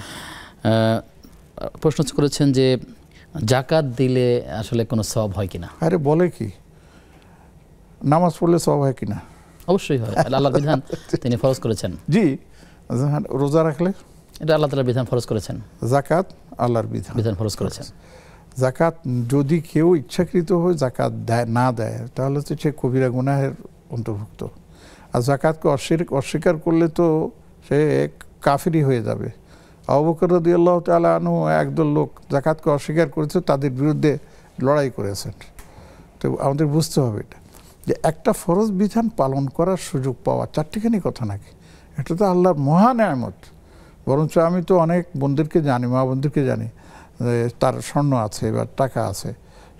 Speaker 1: প্রশ্ন করেছেন যে যাকাত দিলে আসলে কোনো সওয়াব হয় কিনা?
Speaker 2: আরে বলে কি, নামাজ পড়লে সওয়াব হয় কিনা?
Speaker 1: অবশ্যই হয়, আল্লাহর বিধান তিনি ফরজ করেছেন।
Speaker 2: জি, রোজা রাখলে
Speaker 1: এটা আল্লাহ তাআলা বিধান ফরজ করেছেন।
Speaker 2: যাকাত আল্লাহর বিধান
Speaker 1: ফরজ করেছেন।
Speaker 2: যাকাত যদি কেউ ইচ্ছাকৃত হয়ে যাকাত না দেয় তাহলে তো সে কবিরা গুনাহের অন্তর্ভুক্ত। আর যাকাতকে অস্বীকার করলে তো সে কাফিরি হয়ে যাবে। আবু বকর রাদিয়াল্লাহু তাআলা আনহু একদল লোক যাকাতকে অস্বীকার করেছে, তাদের বিরুদ্ধে লড়াই করেছেন। তো আমাদের বুঝতে হবে এটা যে একটা ফরজ বিধান পালন করার সুযোগ পাওয়া চারটিখানি কথা নাকি, এটা তো আল্লাহর মহা নেয়ামত। বরঞ্চ আমি তো অনেক বোনদেরকে জানি, মা বোনদেরকে জানি, তার স্বর্ণ আছে বা টাকা আছে,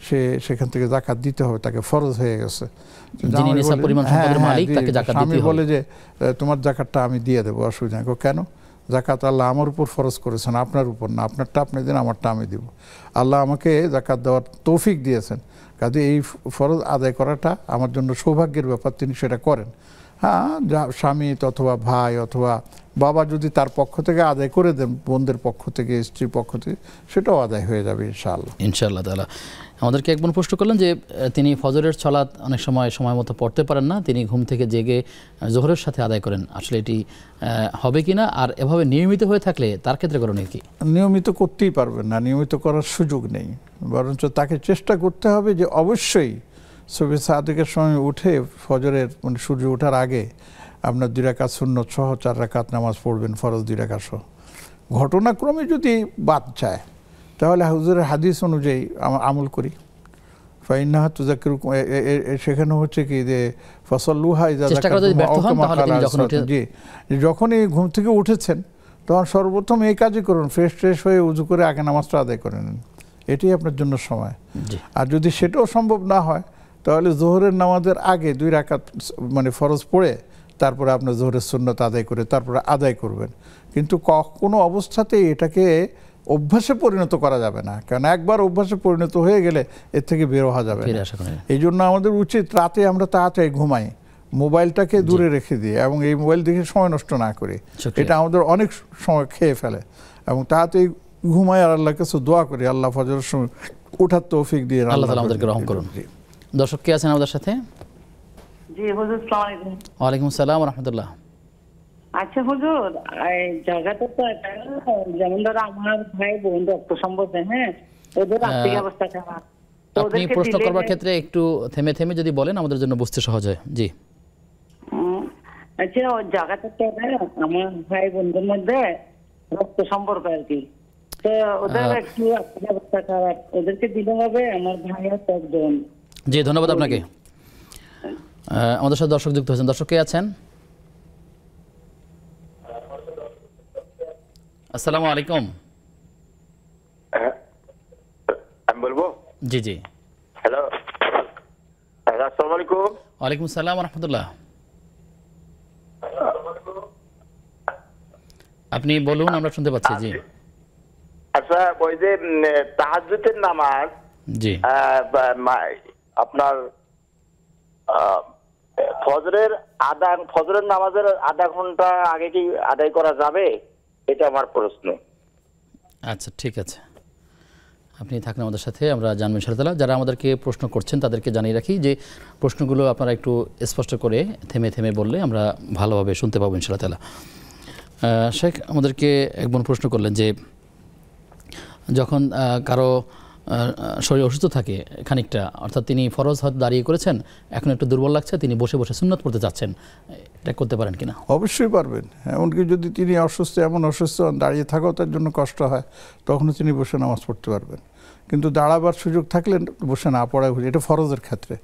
Speaker 2: সে সেখান থেকে জাকাত দিতে হবে, তাকে ফরজ হয়ে গেছে। স্বামী বলে যে তোমার জাকাতটা আমি দিয়ে দেবো, অসুবিধা নেই। কেন? জাকাত আল্লাহ আমার উপর ফরজ করেছেন, আপনার উপর না। আপনারটা আপনি দিন, আমারটা আমি দিব। আল্লাহ আমাকে জাকাত দেওয়ার তৌফিক দিয়েছেন, কাজে এই ফরজ আদায় করাটা আমার জন্য সৌভাগ্যের ব্যাপার, তিনি সেটা করেন। হ্যাঁ, স্বামী অথবা ভাই অথবা বাবা যদি তার পক্ষ থেকে আদায় করে দেন, বোনদের পক্ষ থেকে, স্ত্রীর পক্ষ থেকে, সেটাও আদায় হয়ে যাবে ইনশাআল্লাহ।
Speaker 1: ইনশাআল্লাহ তাআলা। আমাদেরকে এক বোন প্রশ্ন করলেন যে তিনি ফজরের সালাত অনেক সময় মতো পড়তে পারেন না, তিনি ঘুম থেকে জেগে জোহরের সাথে আদায় করেন, আসলে এটি হবে কিনা, আর এভাবে নিয়মিত হয়ে থাকলে তার ক্ষেত্রে করণীয় কি?
Speaker 2: নিয়মিত করতেই পারবেন না, নিয়মিত করার সুযোগ নেই। বরঞ্চ তাকে চেষ্টা করতে হবে যে অবশ্যই সুবহে সাদিকের সময় উঠে ফজরের মানে সূর্য ওঠার আগে আপনার 2 রাকাত সুন্নত সহ 4 রাকাত নামাজ পড়বেন, ফরজ 2 রাকাত সহ। ঘটনাক্রমে যদি বাদ যায় তাহলে হুজুরের হাদিস অনুযায়ী আমল করি। ফাইন্নাহা তুযাক্কিরুকুম, সেখানে হচ্ছে কি যে ফসল্লুহা ইযা যখনই ঘুম থেকে উঠেছেন তখন সর্বপ্রথম এই কাজই করুন, ফ্রেশ হয়ে উজু করে আগে নামাজটা আদায় করে নেন, এটাই আপনার জন্য সময়। আর যদি সেটাও সম্ভব না হয় তাহলে জোহরের নামাজের আগে 2 রাকাত মানে ফরজ পড়ে তারপরে আপনার জোহরের সুন্নত আদায় করে তারপরে আদায় করবেন। কিন্তু কোনো অবস্থাতেই এটাকে অভ্যাসে পরিণত করা যাবে না, কারণ একবার অভ্যাসে পরিণত হয়ে গেলে এর থেকে বের হওয়া যাবে না। এই জন্য আমাদের উচিত রাতে আমরা তাড়াতাড়ি ঘুমাই, মোবাইলটাকে দূরে রেখে দিয়ে, এবং এই মোবাইল দেখে সময় নষ্ট না করি, এটা আমাদের অনেক সময় খেয়ে ফেলে, এবং তাড়াতাড়ি ঘুমাই আর আল্লাহর কাছে দোয়া করি আল্লাহ ফজরের সময় ওঠার তৌফিক দিয়ে আল্লাহ তাআলা আমাদেরকে রহম করুন।
Speaker 1: দর্শক কে আছেন আমাদের সাথে?
Speaker 7: জি হুজুর, আসসালামু আলাইকুম।
Speaker 1: ওয়ালাইকুম আসসালাম ওয়া রাহমাতুল্লাহ।
Speaker 7: আচ্ছা হুজুর, এই জায়গাটা তো যেমন ধরো আমার ভাই বোন রক্ত সম্পর্ক, হ্যাঁ, ওদের আর্থিক অবস্থা খারাপ,
Speaker 1: আপনি প্রশ্ন করবার ক্ষেত্রে একটু থেমে থেমে যদি বলেন আমাদের জন্য বুঝতে সহজ হয়। জি
Speaker 7: আচ্ছা, ওই জায়গাটা তো আমার ভাই বোনদের মধ্যে রক্ত সম্পর্ক আর কি, তো ওদের একটু আর্থিক অবস্থা খারাপ, ওদেরকে দিলে হবে আমার ভাই আর বোন।
Speaker 1: জি ধন্যবাদ আপনাকে। আমাদের সাথে দর্শক যুক্ত হয়েছেন। দর্শক কে আছেন? আসসালামু আলাইকুম।
Speaker 12: আমি বলবো?
Speaker 1: জি জি।
Speaker 12: হ্যালো, আসসালামু আলাইকুম।
Speaker 1: ওয়ালাইকুম আসসালাম ওয়া রাহমাতুল্লাহ। আপনি বলুন, আমরা শুনতে পাচ্ছি। জি
Speaker 12: আচ্ছা, ওই যে তাহাজ্জুদের নামাজ,
Speaker 1: জি
Speaker 12: আপনার ফজরের নামাজের আধা ঘন্টা আগে কি আদায় করা যাবে? এটা আমার প্রশ্ন।
Speaker 1: আচ্ছা ঠিক আছে, আপনি থাকেন আমাদের সাথে, আমরা জানবো ইনশাআল্লাহ। যারা আমাদেরকে প্রশ্ন করছেন তাদেরকে জানিয়ে রাখি যে প্রশ্নগুলো আপনারা একটু স্পষ্ট করে থেমে থেমে বললে আমরা ভালোভাবে শুনতে পাবো ইনশাআল্লাহ। শেখ আমাদেরকে একজন প্রশ্ন করলেন যে যখন কারো শরীর অসুস্থ থাকে খানিকটা, অর্থাৎ তিনি ফরজ হয়তো দাঁড়িয়ে করেছেন, এখন একটু দুর্বল লাগছে, তিনি বসে বসে সুন্নত পড়তে যাচ্ছেন, এটা করতে পারেন কিনা?
Speaker 2: অবশ্যই পারবেন। এমনকি যদি তিনি অসুস্থ, এমন অসুস্থ দাঁড়িয়ে থাকাও তার জন্য কষ্ট হয়, তখনও তিনি বসে নামাজ পড়তে পারবেন। কিন্তু দাঁড়াবার সুযোগ থাকলে বসে না পড়াই উচিত, এটা ফরজের ক্ষেত্রে।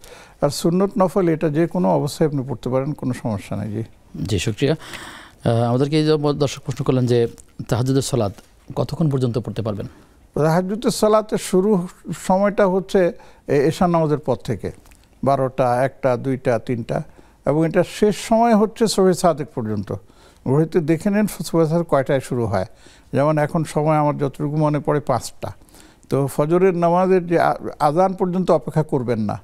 Speaker 2: আর সুন্নত নফল এটা যে কোনো অবস্থায় আপনি পড়তে পারেন, কোনো সমস্যা নেই। জি
Speaker 1: জি শুকরিয়া। আমাদেরকে এই দর্শক প্রশ্ন করলেন যে তাহাজ্জুদের সালাত কতক্ষণ পর্যন্ত পড়তে পারবেন?
Speaker 2: তাহাজ্জুদের সালাতের শুরু সময়টা হচ্ছে এশা নামাজের পর থেকে 12টা, 1টা, 2টা, 3টা, এবং এটা শেষ সময় হচ্ছে সুবহে সাদিক পর্যন্ত। ঘড়িতে দেখে নেন সুবহে সাদিক কয়টায় শুরু হয়। যেমন এখন সময় আমার যতটুকু মনে পড়ে 5টা, তো ফজরের নামাজের যে আজান পর্যন্ত অপেক্ষা করবেন না,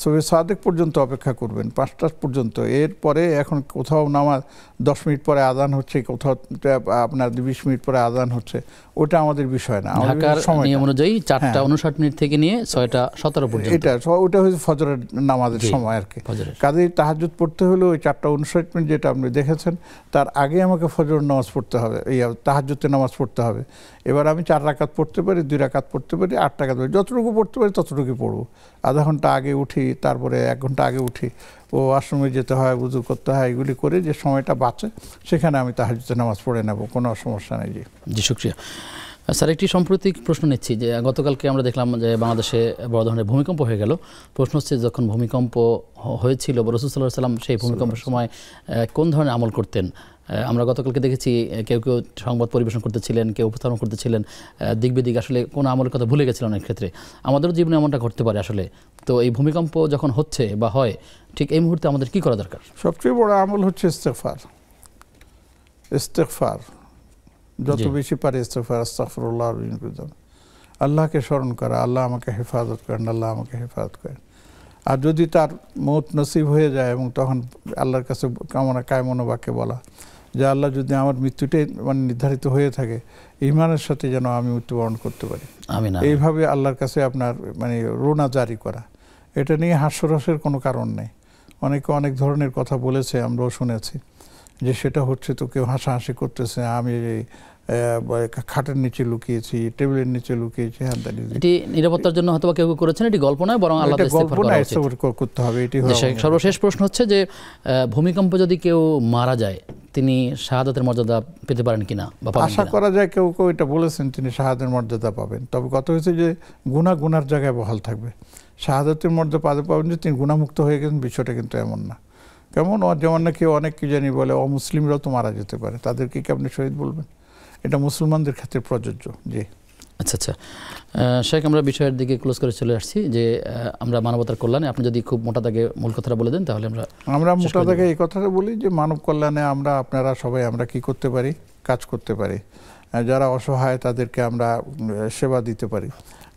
Speaker 2: সুবহে সাদিক পর্যন্ত অপেক্ষা করবেন, 5টা পর্যন্ত। এরপরে এখন কোথাও নামাজ 10 মিনিট পরে আজান হচ্ছে, কোথাও আপনার 20 মিনিট পরে আজান হচ্ছে, ওটা আমাদের বিষয় না।
Speaker 1: ঢাকার নিয়ম অনুযায়ী 4:59 মিনিট থেকে নিয়ে 6:17 পর্যন্ত,
Speaker 2: এটা ওটা হচ্ছে ফজরের নামাজের সময় আর কি। কাজেই তাহাজ্জুদ পড়তে হলে ওই 4:59 মিনিট যেটা আপনি দেখেছেন তার আগে আমাকে ফজরের নামাজ পড়তে হবে, এই তাহাজ্জুদের নামাজ পড়তে হবে। এবার আমি 4 রাকাত পড়তে পারি, 2 রাকাত পড়তে পারি, 8 রাকাত পড়ি, যতটুকু পড়তে পারি ততটুকুই পড়বো। আধা ঘন্টা আগে উঠি, তারপরে 1 ঘন্টা আগে উঠি, ও আশ্রমে যেতে হয়, উযু করতে হয়, এগুলি করে যে সময়টা বাঁচে সেখানে আমি তাহাজ্জুদের নামাজ পড়ে নেব, কোনো সমস্যা নেই। জি
Speaker 1: জি শুকরিয়া স্যার। একটি সাম্প্রতিক প্রশ্ন নিচ্ছি যে গতকালকে আমরা দেখলাম যে বাংলাদেশে বড় ধরনের ভূমিকম্প হয়ে গেল। প্রশ্ন হচ্ছে যখন ভূমিকম্প হয়েছিল রাসূল সাল্লাল্লাহু আলাইহি ওয়াসাল্লাম সেই ভূমিকম্পের সময় কোন ধরনের আমল করতেন, আমরা গতকালকে দেখেছি কেউ কেউ সংবাদ পরিবেশন করতেছিলেন, কেউ উপস্থাপন করতেছিলেন, দিক বিদিক আসলে কোনো আমলের কথা ভুলে গেছিলেন অনেক ক্ষেত্রে। আমাদেরও জীবনে এমনটা ঘটতে পারে আসলে। তো এই ভূমিকম্প যখন হচ্ছে বা হয়, ঠিক এই মুহূর্তে আমাদের কি করা দরকার?
Speaker 2: সবচেয়ে বড় আমল হচ্ছে ইস্তেগফার। ইস্তেগফার যত বেশি পারে ইস্তেগফার, আস্তাগফিরুল্লাহ, আল্লাহকে স্মরণ করা, আল্লাহ আমাকে হেফাজত করেন, আল্লাহ আমাকে হেফাজত করেন। আর যদি তার মৌত নসিব হয়ে যায় এবং তখন আল্লাহর কাছে কায়মনো বাক্যে বলা যে আল্লাহ যদি আমার মৃত্যুটাই মানে নির্ধারিত হয়ে থাকে, ঈমানের সাথে যেন আমি মৃত্যুবরণ করতে পারি, এইভাবে আল্লাহর কাছে আপনার মানে রোনা জারি করা। এটা নিয়ে হাস্যরসের কোনো কারণ নেই। অনেকে অনেক ধরনের কথা বলেছে, আমরাও শুনেছি যে সেটা হচ্ছে তো কেউ হাসাহাসি করতেছে, আমি খাটের নিচে লুকিয়েছি, টেবিলের নিচে লুকিয়েছি,
Speaker 1: এটি নিরাপত্তার জন্য হয়তো কেউ করেছেন, এটি গল্প নয়, বরং আল্লাহ
Speaker 2: করতে হবে। এটি
Speaker 1: সর্বশেষ প্রশ্ন হচ্ছে যে ভূমিকম্প যদি কেউ মারা যায়, তিনি শাহাদাতের মর্যাদা পেতে পারেন কিনা?
Speaker 2: আশা করা যায় কেউ কেউ এটা বলেছেন তিনি শাহাদাতের মর্যাদা পাবেন। তবে কথা হয়েছে যে গুনার জায়গায় বহাল থাকবে। শাহাদাতের মর্যাদা পাবেন যে তিনি গুনামুক্ত হয়ে গেছেন, বিষয়টা কিন্তু এমন না। কেমন যেমন নাকি অনেক কি জানি বলে অমুসলিমরাও তো মারা যেতে পারে, তাদেরকে কি আপনি শহীদ বলবেন? এটা মুসলমানদের ক্ষেত্রে প্রযোজ্য। জি
Speaker 1: আচ্ছা আচ্ছা শেখ, আমরা বিষয়ের দিকে ক্লোজ করে চলে আসছি যে আমরা মানবতার কল্যাণে, আপনি যদি খুব মোটা দাগে মূল কথাটা বলে দেন তাহলে আমরা
Speaker 2: মোটা দাগে এই কথাটা বলি যে মানব কল্যাণে আমরা আপনারা সবাই আমরা কি করতে পারি, কাজ করতে পারি। যারা অসহায় তাদেরকে আমরা সেবা দিতে পারি,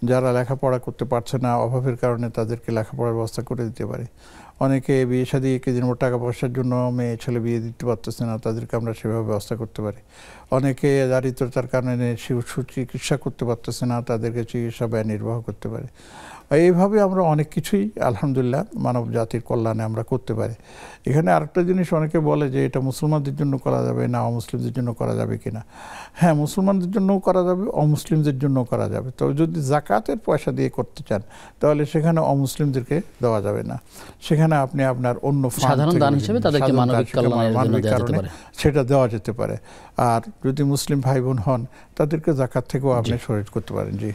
Speaker 2: যারা লেখাপড়া করতে পারছে না অভাবের কারণে তাদেরকে লেখাপড়ার ব্যবস্থা করে দিতে পারি। অনেকে বিয়ে শাদী টাকা পয়সার জন্য মেয়ে ছেলে বিয়ে দিতে পারতেছে না, তাদেরকে আমরা সেভাবে ব্যবস্থা করতে পারি। অনেকে দারিদ্রতার কারণে সুচিকিৎসা করতে পারতেছে না, তাদেরকে চিকিৎসা ব্যয় নির্বাহ করতে পারি। এইভাবে আমরা অনেক কিছুই আলহামদুলিল্লাহ মানব জাতির কল্যাণে আমরা করতে পারি। এখানে আরেকটা জিনিস অনেকে বলে যে এটা মুসলমানদের জন্য করা যাবে না, অমুসলিমদের জন্য করা যাবে কিনা। হ্যাঁ, মুসলমানদের জন্যও করা যাবে, অমুসলিমদের জন্যও করা যাবে। তবে যদি জাকাতের পয়সা দিয়ে করতে চান তাহলে সেখানে অমুসলিমদের দেওয়া যাবে না, সেখানে আপনি আপনার অন্য
Speaker 1: সাধারণ দান হিসেবে তাদেরকে মানবিক
Speaker 2: কারণে সেটা দেওয়া যেতে পারে। আর যদি মুসলিম ভাই বোন হন তাদেরকে জাকাত থেকেও আপনি শরীর করতে পারেন। জি,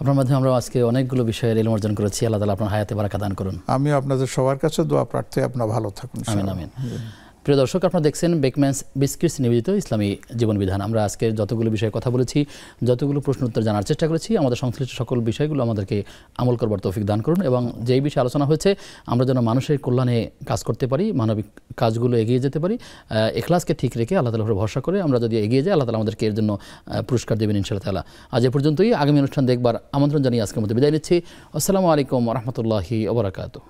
Speaker 1: আপনার মাধ্যমে আমরা আজকে অনেকগুলো বিষয়ের ইলম অর্জন করেছি। আল্লাহ তাআলা আপনার হায়াতে বারাকা দান করুন।
Speaker 2: আমি আপনাদের সবার কাছে দোয়া প্রার্থী, আপনারা ভালো থাকুন।
Speaker 1: আমিন আমিন। প্রিয় দর্শক, আপনারা দেখছেন বেকম্যানস বিস্কিটস নিবেদিত ইসলামী জীবন বিধান। আমরা আজকে যতগুলো বিষয়ে কথা বলেছি, যতগুলো প্রশ্ন উত্তর জানার চেষ্টা করেছি, আমাদের সংশ্লিষ্ট সকল বিষয়গুলো আমাদেরকে আমল করবার তৌফিক দান করুন এবং যেই বিষয়ে আলোচনা হয়েছে আমরা যেন মানুষের কল্যাণে কাজ করতে পারি, মানবিক কাজগুলো এগিয়ে যেতে পারি, ইখলাসকে ঠিক রেখে আল্লাহ তাআলার উপর ভরসা করে আমরা যদি এগিয়ে যাই, আল্লাহ তাআলা আমাদেরকে এর জন্য পুরস্কার দেবেন ইনশাআল্লাহ তাআলা। আজ এ পর্যন্তই। আগামী অনুষ্ঠান দেখবার আমন্ত্রণ জানিয়ে আজকের মতো বিদায় নিচ্ছি। আসসালামু আলাইকুম ওয়া রাহমাতুল্লাহি ওয়া বারাকাতুহু।